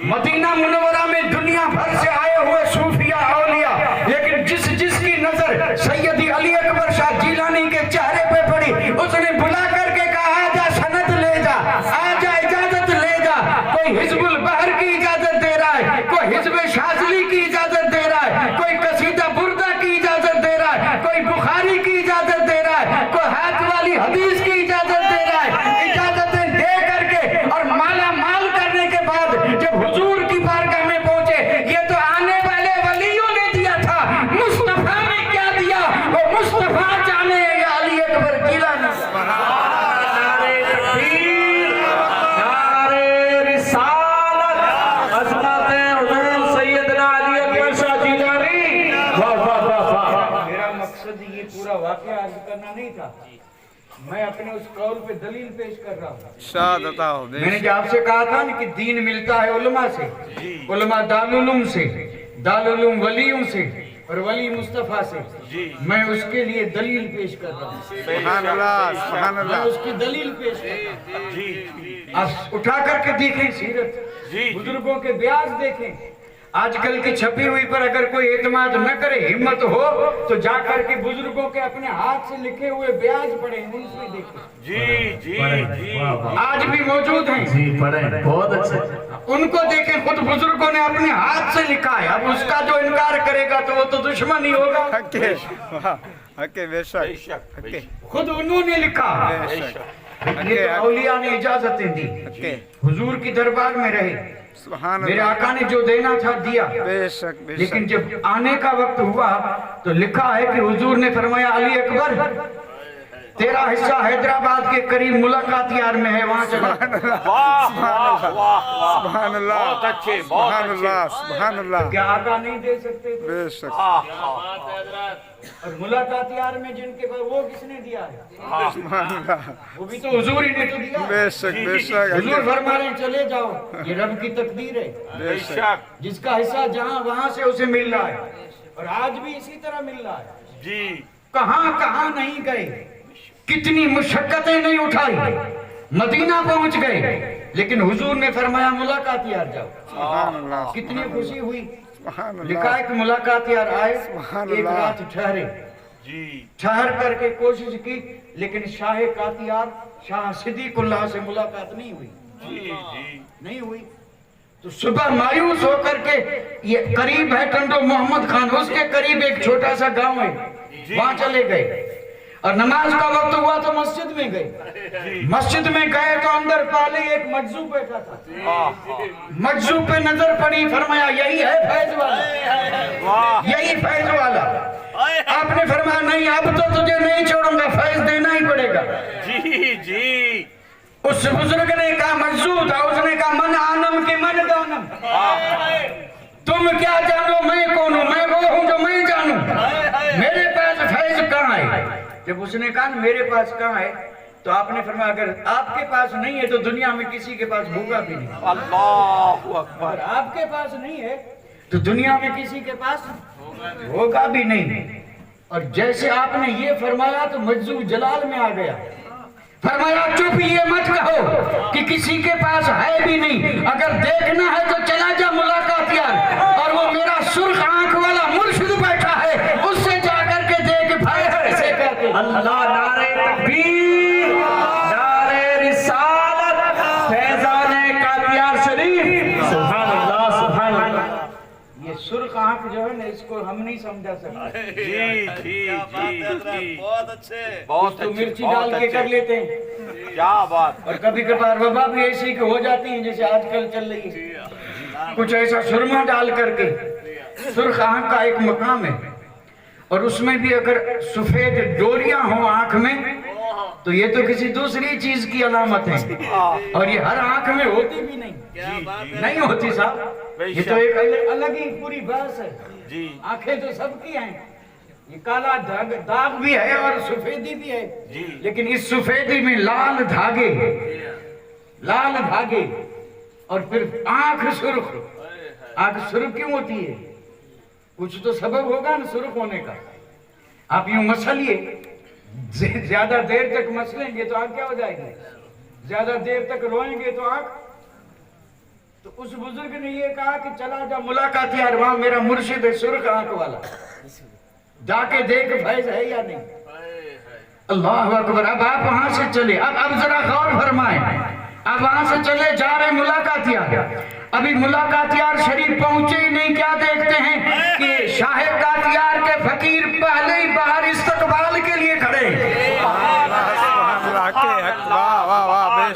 مدینہ منورہ میں دنیا بھر سے آئے ہوئے صوفیہ اولیاء, لیکن جس کی نظر سیدی علی اکبر شاہ جیلانی کے چہرے پہ پڑی, اس نے بلا کر کے کہا آجا سند لے جا, آجا اجازت لے جا. کوئی حزب البحر کی اجازت دے رہا ہے, کوئی حزب شاذلی کی اجازت دے رہا ہے, کوئی قصیدہ بردہ کی اجازت دے رہا ہے, کوئی بخاری کی اجازت دے رہا ہے, کوئی ہاتھ والی حدیث کی اجازت دے رہا ہے. اجازتیں دے کر کے اور مالا مال کرنے کے بعد جب حضور کی بارگاہ میں پہنچے, یہ تو آنے والے ولیوں نے دیا تھا, مصطفیٰ نے کیا دیا وہ مصطفیٰ جانے. یا علی اکبر گیلانی نعرہ تکبیر, نعرہ رسالت, عظمت حضور سیدنا علی اکبر شاہ جیلانی. واہ واہ واہ واہ. میرا مقصد یہ پورا واقعہ عرض کرنا نہیں تھا, میں اپنے اس قول پہ دلیل پیش کر رہا ہوں. شاد عطا ہو. میں نے جو آپ سے کہا تھا نا کہ دین ملتا ہے علماء سے, علماء دارالعلوم سے, دارالعلوم ولیوں سے, اور ولی مصطفیٰ سے. میں اس کے لیے دلیل پیش کر رہا ہوں. سبحان اللہ, سبحان میں اللہ. اس کی دلیل پیش کر رہا ہوں. آپ اٹھا کر کے دیکھیں سیرت, بزرگوں کے بیاض دیکھیں. آج کل کی چھپی ہوئی پر اگر کوئی اعتماد نہ کرے, ہمت ہو تو جا کر کے بزرگوں کے اپنے ہاتھ سے لکھے ہوئے بیاض پڑھیں, ان سے دیکھیں. جی جی جی. آج بھی موجود ہیں, جی پڑھیں, بہت اچھے. ان کو دیکھیں, خود بزرگوں نے اپنے ہاتھ سے لکھا ہے. اب اس کا جو انکار کرے گا تو وہ تو دشمن ہی ہوگا. حقے, حقے, بے شک, حقے, خود انہوں نے لکھا. بے شک, یہ تو اولیاء نے اجازتیں دی, حقے. حضور کی دربار میں رہے, سبحان میرے اللہ. آقا نے جو دینا تھا دیا. بے شک, بے شک. لیکن جب آنے کا وقت ہوا تو لکھا ہے کہ حضور نے فرمایا علی اکبر تیرا حصہ حیدرآباد کے قریب ملاقات یار میں ہے, وہاں چلا. واہ واہ واہ واہ. سبحان اللہ, بہت اچھے, بہت سبحان اچھے. اللہ, سبحان اللہ. کیا آقا نہیں دے سکتے تھے؟ بے شک. اور ملاقات یار میں جن کے بعد وہ کس نے دیا ہے؟ سبحان اللہ. وہ بھی تو حضور ہی نے تو دیا. بے شک, بے شک, حضور فرما رہے ہیں چلے جاؤ, یہ رب کی تقدیر ہے. بے شک. جس کا حصہ جہاں وہاں سے اسے مل رہا ہے, اور آج بھی اسی طرح مل رہا ہے. جی. کہاں کہاں نہیں گئے, کتنی مشقتیں نہیں اٹھائی, मदीना पहुंच गए, लेकिन हुजूर ने फरमाया मुलाकात यार जाओ। सुभान अल्लाह, कितनी खुशी हुई। सुभान लिखा है कि मुलाकात यार आए, एक रात ठहरे, ठहर करके कोशिश की, लेकिन शाह कातियार शाह सिद्दीकुल्लाह से मुलाकात नहीं हुई, नहीं हुई। तो सुबह मायूस होकर के, ये करीब है टंडो मोहम्मद खान, उसके करीब एक छोटा सा गांव है, वहां चले गए और नमाज का वक्त हुआ तो मस्जिद में गए। मस्जिद में गए तो अंदर पहले एक मजजूब बैठा था, मजजूब पे नजर पड़ी, फरमाया यही है फैज वाला, यही फैज वाला। आपने फरमाया नहीं, अब तो तुझे नहीं छोड़ूंगा, फैज देना ही पड़ेगा। जी जी। उस बुजुर्ग ने कहा, मजजूब था, उसने कहा मन आनम के मन दानम, तुम क्या जानो मैं कौन हूं, मैं वो हूं जो मैं जानू, मेरे पास फैज कहाँ है। जब उसने कहा मेरे पास कहाँ है, तो आपने फरमाया अगर आपके पास नहीं है तो दुनिया में किसी के पास होगा भी नहीं। अल्लाहु अकबर। अगर आपके पास नहीं है तो दुनिया में किसी के पास होगा भी नहीं। और जैसे आपने ये फरमाया तो मजजूब जलाल में आ गया, फरमाया चुप, ये मत कहो कि किसी के पास है भी नहीं, अगर देखना है तो चला जा मुलाकात यार, और वो मेरा सुर्ख आंख वाला मुर्शिद बैठा है, उससे जाकर के देख भाई ऐसे कहते। अल्लाह, नारे तकबीर, नारे रिसालत, फैजाने कातियार शरीफ, सुभान अल्लाह, सुभान अल्लाह। ये सुर्ख आंख जो है ना, इसको हम नहीं समझा सकते। जी जी जी, बहुत अच्छे। बहुत तो अच्छे, मिर्ची बहुत डाल के अच्छे। कर लेते हैं, क्या बात। और कभी कभार वबा भी ऐसी कि हो जाती है जैसे आजकल चल रही है, कुछ ऐसा सुरमा डाल करके। सुर्ख आंख का एक मकाम है, और उसमें भी अगर सफेद डोरियां हो आंख में तो ये तो किसी दूसरी चीज की अलामत है, और ये हर आंख में होती भी नहीं, नहीं होती साहब, ये तो एक अलग ही पूरी बहस है जी। आंखें तो सबकी हैं, ये काला दाग भी है और सफेदी भी है जी। लेकिन इस सफेदी में लाल धागे, लाल धागे, और फिर आंख सुर्ख। आंख सुर्ख क्यों होती है? कुछ तो सबब होगा ना सुर्ख होने का। आप यूं मसलिए, ज्यादा देर तक मसलेंगे तो आंख क्या हो जाएगी, ज्यादा देर तक रोएंगे तो आंख। तो उस बुजुर्ग ने ये कहा कि चला जा मुलाकात यार, वहां मेरा मुर्शिद है सुर्ख आंख वाला, जाके देख फैज है या नहीं। अल्लाह अकबर। अब आप वहां से चले, अब जरा गौर फरमाएं, अब वहां से चले जा रहे मुलाकात यार। अभी मुलाकात यार शरीफ पहुंचे ही नहीं, क्या देखते हैं कि शाह कातियार के फकीर पहले ही बाहर इस्तकबाल के लिए खड़े,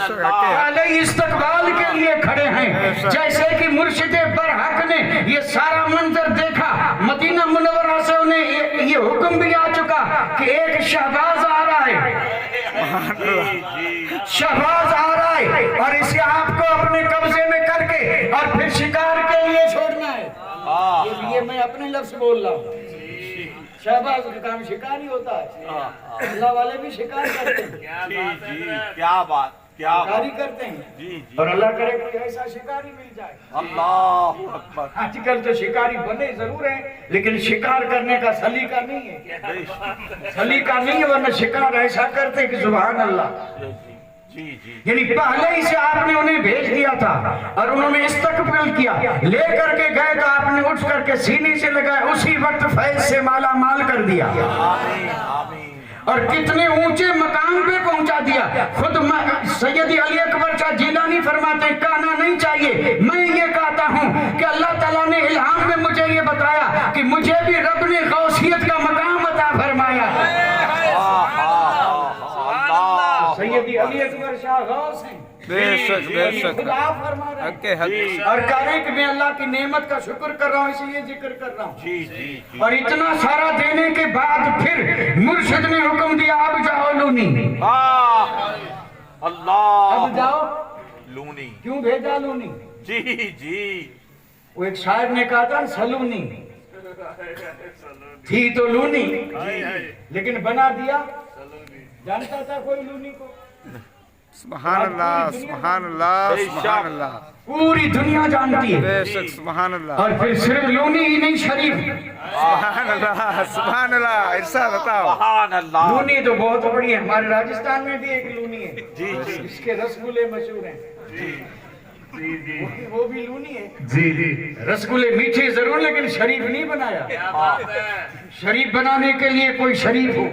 पहले ही इस्तकबाल के लिए खड़े हैं। जैसे कि मुर्शिद बरहक ने ये सारा मंजर देखा, मदीना मुनव्वरा से उन्हें ये हुक्म भी आ चुका कि एक शहबाज आ रहा है, शहबाज आ रहा है, और इसे आपको अपने कब्जे में करके और फिर शिकार के लिए छोड़ना है। ये मैं अपने लफ्ज बोल रहा हूँ, शहबाज का काम शिकार ही होता है, अल्लाह वाले भी शिकार करते हैं। जी जी, क्या बात, क्या शिकारी करते हैं जी जी। और अल्लाह करे कोई ऐसा शिकारी मिल जाए। अल्लाह अकबर। आजकल तो शिकारी बने जरूर हैं, लेकिन शिकार करने का सलीका नहीं है, सलीका नहीं है, वरना शिकार ऐसा करते कि सुभान अल्लाह। जी जी। यानी पहले ही से आपने उन्हें भेज दिया था और उन्होंने इस्तकबाल किया, लेकर के गए तो आपने उठ करके सीने से लगाए, उसी वक्त फैज से माला माल कर दिया। आमीन आमीन। और कितने ऊंचे मकाम पे पहुंचा दिया। खुद सैयद अली अकबर शाह जिलानी फरमाते हैं, कहना नहीं चाहिए, मैं ये कहता हूं कि अल्लाह ताला ने इल्हाम में मुझे ये बताया कि मुझे भी रब ने गौसियत का मकाम अता फरमाया। सैयद अली अकबर शाह गौस हैं, बेशक बेशक। खुद आप फरमा रहे हैं और कह रहे हैं कि मैं अल्लाह की नेमत का शुक्र कर रहा हूँ, इसलिए जिक्र कर रहा हूँ। जी जी। और इतना सारा देने के बाद फिर मुर्शिद ने हुक्म दिया, अब जाओ लूनी, अल्लाह। अब जाओ लूनी। क्यों भेजा लूनी? जी जी। वो एक शायर ने कहा था सलूनी, थी तो लूनी लेकिन बना दिया, जानता था कोई लूनी को? सुभान अल्लाह, सुभान अल्लाह, सुभान अल्लाह। पूरी दुनिया जानती है। बेशक, सुभान अल्लाह। और फिर सिर्फ लूनी ही नहीं, शरीफ। सुभान अल्लाह, सुभान अल्लाह। इरशाद बताओ। सुभान अल्लाह। लूनी तो बहुत बड़ी है, हमारे राजस्थान में भी एक लूनी है। جی جی اس کے رسگلے مشہور ہیں، جی جی وہ بھی لونی ہے۔ جی جی رسگلے میٹھے ضرور لیکن شریف نہیں بنایا۔ کیا بات ہے، شریف بنانے کے لیے کوئی شریف ہو،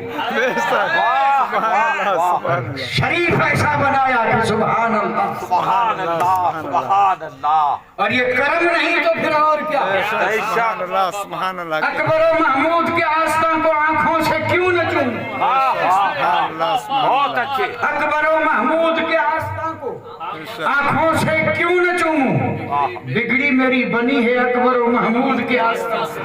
شریف ایسا بنایا کہ سبحان اللہ۔ سبحان اللہ سبحان اللہ، اور یہ کرم نہیں تو پھر اور کیا؟ سبحان اللہ سبحان اللہ اکبر و محمود کے آستان کو آنکھوں سے کیوں نہ چوموں؟ بہت اچھے، اکبر و محمود کے آستان کو آنکھوں سے کیوں نہ چوموں؟ بگڑی میری بنی ہے اکبر و محمود کے آستان سے۔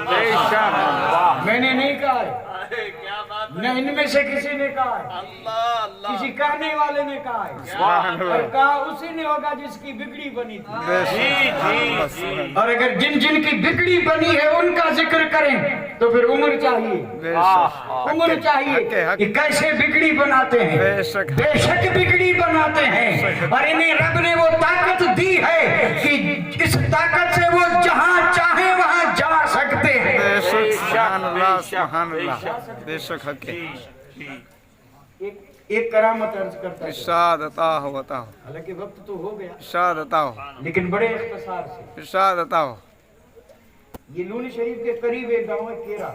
میں نے نہیں کہا ہے، ارے کیا بات ہے، نہ ان میں سے کسی نے کہا ہے، اللہ اللہ، کسی کہنے والے نے کہا ہے، اور کہا اسی نے ہوگا جس کی بگڑی بنی تھی۔ جی جی اور اگر جن جن کی بگڑی بنی ہے ان کا ذکر کریں تو پھر عمر چاہیے، عمر چاہیے کہ کیسے بگڑی بناتے ہیں۔ بے شک بگڑی بناتے ہیں، اور انہیں رب نے وہ طاقت دی ہے کہ اس طاقت سے وہ جہاں چاہیں وہاں جا سکتے ہیں۔ سبحان اللہ سبحان اللہ بے شک حق ہے۔ ایک کرامت عرض کرتا ہے، ارشاد عطا ہو عطا ہو، حالانکہ وقت تو ہو گیا ارشاد عطا ہو، لیکن بڑے اختصار سے۔ ارشاد عطا ہو۔ یہ لونی شریف کے قریب ایک گاؤں ہے کیرا،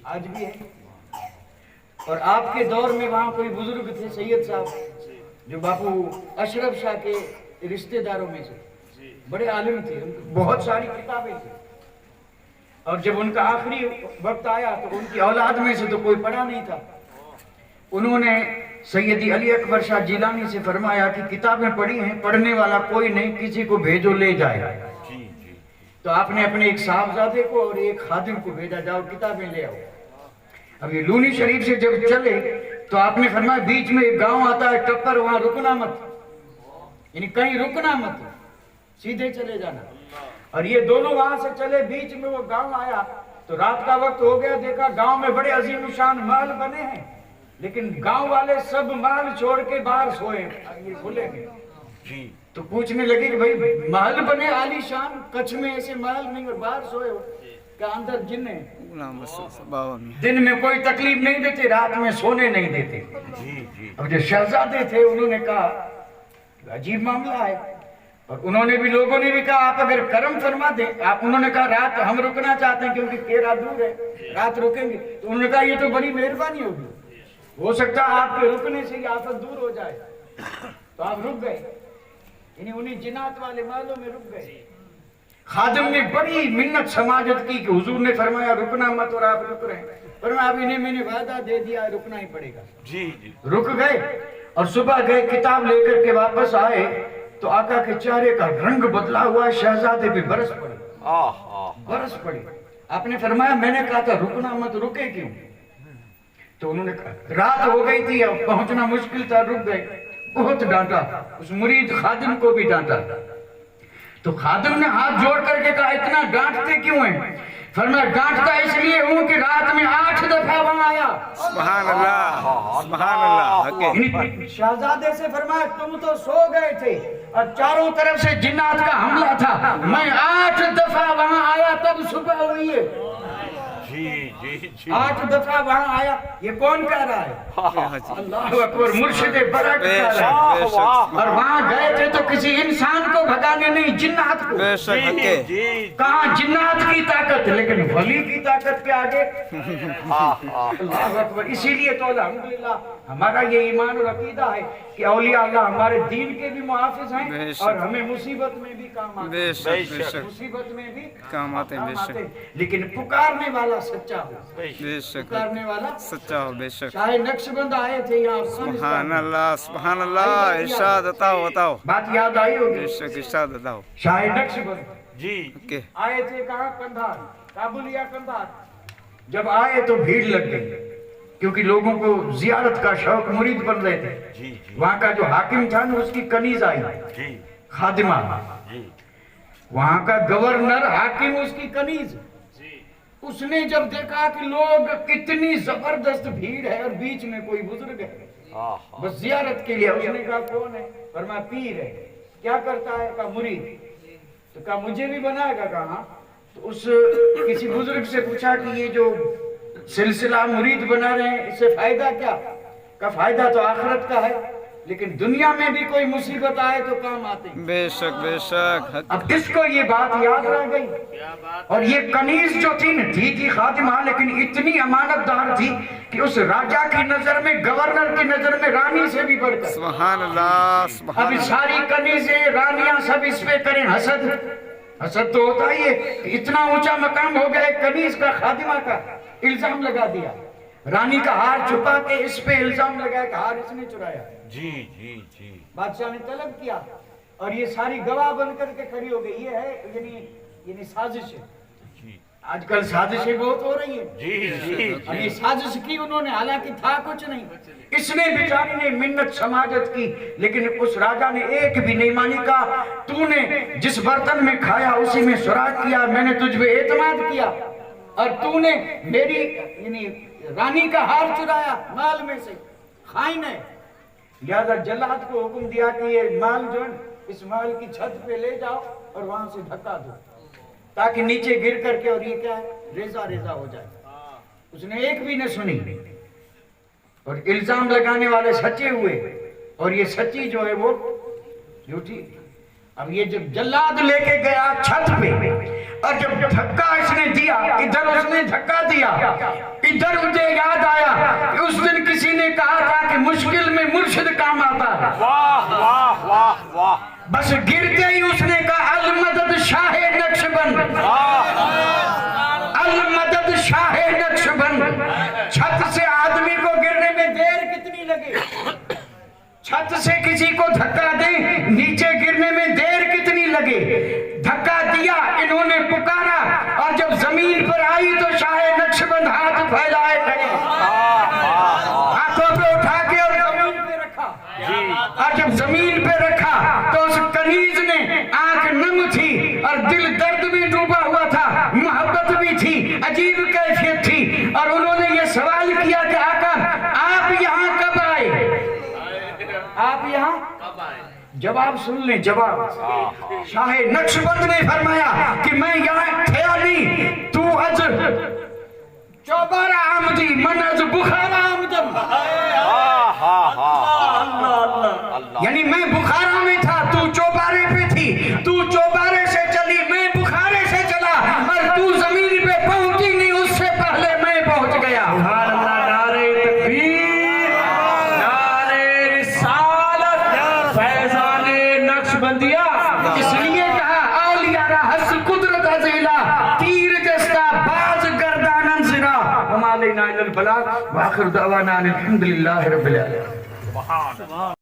آج بھی ہے، اور آپ کے دور میں وہاں کوئی بزرگ تھے سید صاحب، جو باپو اشرف شاہ کے رشتہ داروں میں سے، بڑے عالم تھے، ان کو بہت ساری کتابیں تھیں، اور جب ان کا آخری وقت آیا تو ان کی اولاد میں سے تو کوئی پڑھا نہیں تھا۔ انہوں نے سیدی علی اکبر شاہ جیلانی سے فرمایا کہ کتابیں پڑھی ہیں، پڑھنے والا کوئی نہیں، کسی کو بھیجو لے جائے۔ تو آپ نے اپنے ایک صاحبزادے کو اور ایک خادم کو بھیجا، جاؤ کتابیں لے آؤ۔ اب یہ لونی شریف سے جب چلے تو آپ نے فرمایا بیچ میں ایک گاؤں آتا ہے ٹپر، وہاں رکنا مت، یعنی کہیں رکنا مت، سیدھے چلے جانا۔ اور یہ دونوں وہاں سے چلے، بیچ میں وہ گاؤں آیا تو رات کا وقت ہو گیا، دیکھا گاؤں میں بڑے عظیم الشان محل بنے ہیں، لیکن گاؤں والے سب محل چھوڑ کے باہر سوئے، یہ کھلے گئے۔ تو پوچھنے لگے کہ بھائی محل بنے عالی شان، کچھ میں ایسے محل نہیں اور باہر سوئے ہو، کیا اندر جن ہیں؟ دن میں کوئی تکلیف نہیں دیتے، رات میں سونے نہیں دیتے۔ اب جو شہزادے تھے انہوں نے کہا عجیب معاملہ ہے، اور انہوں نے بھی، لوگوں نے بھی کہا آپ اگر کرم فرما دیں، انہوں نے کہا رات ہم رکنا چاہتے ہیں کیونکہ کیرا دور ہے، رات رکیں گے۔ تو انہوں نے کہا یہ تو بڑی مہربانی ہوگی، ہو سکتا ہے آپ کے رکنے سے یہ آفت دور ہو جائے۔ تو آپ رک گئے، یعنی انہیں جنات والے محلوں میں رک گئے۔ خادم نے بڑی منت سماجت کی کہ حضور نے فرمایا رکنا مت اور آپ رک رہے ہیں، فرمایا اب انہیں میں نے وعدہ دے دیا، رکنا ہی پڑے گا۔ جی جی رک گئے اور صبح گئے، کتاب لے کر کے واپس آئے تو آقا کے چہرے کا رنگ بدلا ہوا، شہزادے پہ برس پڑے، برس پڑے۔ آپ نے فرمایا میں نے کہا تھا رکنا مت، رکے کیوں؟ تو انہوں نے کہا رات ہو گئی تھی، اب پہنچنا مشکل تھا، رک گئے۔ بہت ڈانٹا، اس مرید خادم کو بھی ڈانٹا۔ تو خادم نے ہاتھ جوڑ کر کے کہا اتنا ڈانٹتے کیوں ہیں؟ فرمایا ڈانٹتا اس لیے ہوں کہ رات میں 8 دفعہ وہاں آیا۔ سبحان اللہ سبحان اللہ حق ہے۔ یعنی شہزادے سے فرمایا تم تو سو گئے تھے اور چاروں طرف سے جنات کا حملہ تھا، میں 8 دفعہ وہاں آیا تب صبح ہوئی ہے۔ جی جی جی 8 دفعہ وہاں آیا، یہ کون کہہ رہا ہے؟ اللہ اکبر، مرشد برک بے کہہ شک رہا ہے۔ بے شک اور وہاں گئے تھے تو کسی انسان کو بھگانے نہیں، جنات کو۔ بے شک حق ہے۔ جی کہاں جنات کی طاقت، لیکن ولی کی طاقت کے آگے اللہ اکبر۔ اسی لیے تو الحمدللہ ہمارا یہ ایمان اور عقیدہ ہے کہ اولیاء اللہ ہمارے دین کے بھی محافظ بے ہیں شک۔ اور ہمیں مصیبت میں بھی کام آتے بے ہیں، شک بے شک مصیبت میں بھی کام آتے ہیں، بے شک لیکن پکارنے والا سچا ہو، بے شک پکارنے والا سچا ہو بے شک۔ شاہ نقشبند آئے تھے یہاں سبحان افغانستان میں، اللہ سبحان اللہ ارشاد عطا ہو عطا ہو، بات یاد آئی بے ہوگی، شک ارشاد عطا ہو۔ شاہ نقشبند جی اوکے آئے تھے کہاں؟ کندھار، کابل یا کندھار۔ جب آئے تو بھیڑ لگ گئی کیونکہ لوگوں کو زیارت کا شوق، مرید بن رہے تھے۔ جی جی وہاں کا جو حاکم تھا نا اس کی کنیز آئی، جی خادمہ، جی وہاں کا گورنر حاکم اس کی کنیز۔ اس نے جب دیکھا کہ لوگ کتنی زبردست بھیڑ ہے اور بیچ میں کوئی بزرگ ہے بس زیارت کے لیے، اس نے کہا کون ہے؟ فرمایا پیر ہے۔ کیا کرتا ہے؟ کہا مرید۔ تو کہا مجھے بھی بنائے گا؟ کہا۔ تو اس کسی بزرگ سے پوچھا کہ یہ جو سلسلہ مرید بنا رہے ہیں اس سے فائدہ کیا؟ کا فائدہ تو آخرت کا ہے، لیکن دنیا میں بھی کوئی مصیبت آئے تو کام آتے ہیں۔ بے شک بے شک۔ اب اس کو یہ بات یاد رہ گئی، اور یہ کنیز جو تھی نا تھی خادمہ، لیکن اتنی امانت دار تھی کہ اس راجہ کی نظر میں، گورنر کی نظر میں رانی سے بھی بڑھ کر۔ سبحان اللہ سبحان اب اللہ۔ ساری کنیزیں رانیاں سب اس پہ کریں حسد۔ حسد تو ہوتا ہی ہے، اتنا اونچا مقام ہو گیا ایک کنیز کا، خادمہ کا، الزام لگا دیا۔ رانی کا ہار چھپا کے اس پہ الزام لگایا کہ ہار اس نے چرایا۔ جی جی جی۔ بادشاہ نے طلب کیا اور یہ ساری گواہ بن کر کے کھڑی ہو گئی۔ یہ ہے یعنی سازش ہے۔ آج کل سازشیں بہت ہو رہی ہیں۔ جی جی اور یہ سازش کی انہوں نے، حالانکہ تھا کچھ نہیں۔ اس نے بیچاری نے منت سماجت کی، لیکن اس راجہ نے ایک بھی نہیں مانی۔ کہا تو نے جس برتن میں کھایا اسی میں سراغ کیا، میں نے تجھ پہ اعتماد کیا، اور تو نے میری یعنی رانی کا ہار چرایا مال میں سے، خائن ہے۔ لہذا جلاد کو حکم دیا کہ یہ مال جو ہے اس مال کی چھت پہ لے جاؤ اور وہاں سے دھکا دو، تاکہ نیچے گر کر کے، اور یہ کیا ہے، ریزہ ریزہ ہو جائے۔ اس نے ایک بھی نہ سنی، اور الزام لگانے والے سچے ہوئے، اور یہ سچی جو ہے وہ جھوٹی۔ اب یہ جب جلاد لے کے گیا چھت پہ، اور جب دھکا اس نے دیا، ادھر اس نے دھکا دیا، ادھر مجھے یاد آیا کہ اس دن کسی نے کہا تھا کہ مشکل میں مرشد کام آتا ہے۔ واہ واہ واہ واہ۔ بس گرتے ہی اس نے کہا المدد شاہ نقشبند، المدد شاہ نقشبند۔ چھت سے آدمی کو گرنے میں دیر کتنی لگے؟ چھت سے کسی کو دھکا دیں نیچے گرنے میں دیر کتنی لگے؟ دھکا دیا، انہوں نے پکارا، اور جب زمین پر آئی تو شاہ نقشبند ہاتھ پھیلائے کھڑے، ہاتھوں پہ اٹھا کے اور زمین پہ رکھا۔ اور جب زمین پہ رکھا تو اس کنیز نے، آنکھ نم تھی اور دل درد میں ڈوبا ہوا تھا، محبت بھی تھی، عجیب کیفیت تھی، اور انہوں نے یہ سوال کیا کہ آقا آپ یہاں کب آئے؟ آپ یہاں کب آئے؟ جواب سن لیں، جواب۔ شاہ نقشبند نے فرمایا کہ میں یہاں تھیا نہیں، تو از چوبارہ آمدی، من از بخارا آمدم۔ یعنی میں بخارا میں تھا، تو چوبارے پہ تھی، تو چوبارے سے چلی، میں بخارے سے چلا، اور تو زمین پہ پہنچی نہیں اس سے پہلے میں پہنچ گیا۔ سبحان اللہ، نعرہ تکبیر، نعرہ رسالت، فیضان نقشبندیہ۔ اس لیے کہا اولیاء را حس قدرت ازیلا، تیر جستا باز گردانن زرا، وما علینا الا البلاغ، وآخر دعوانا الحمدللہ رب العالمین۔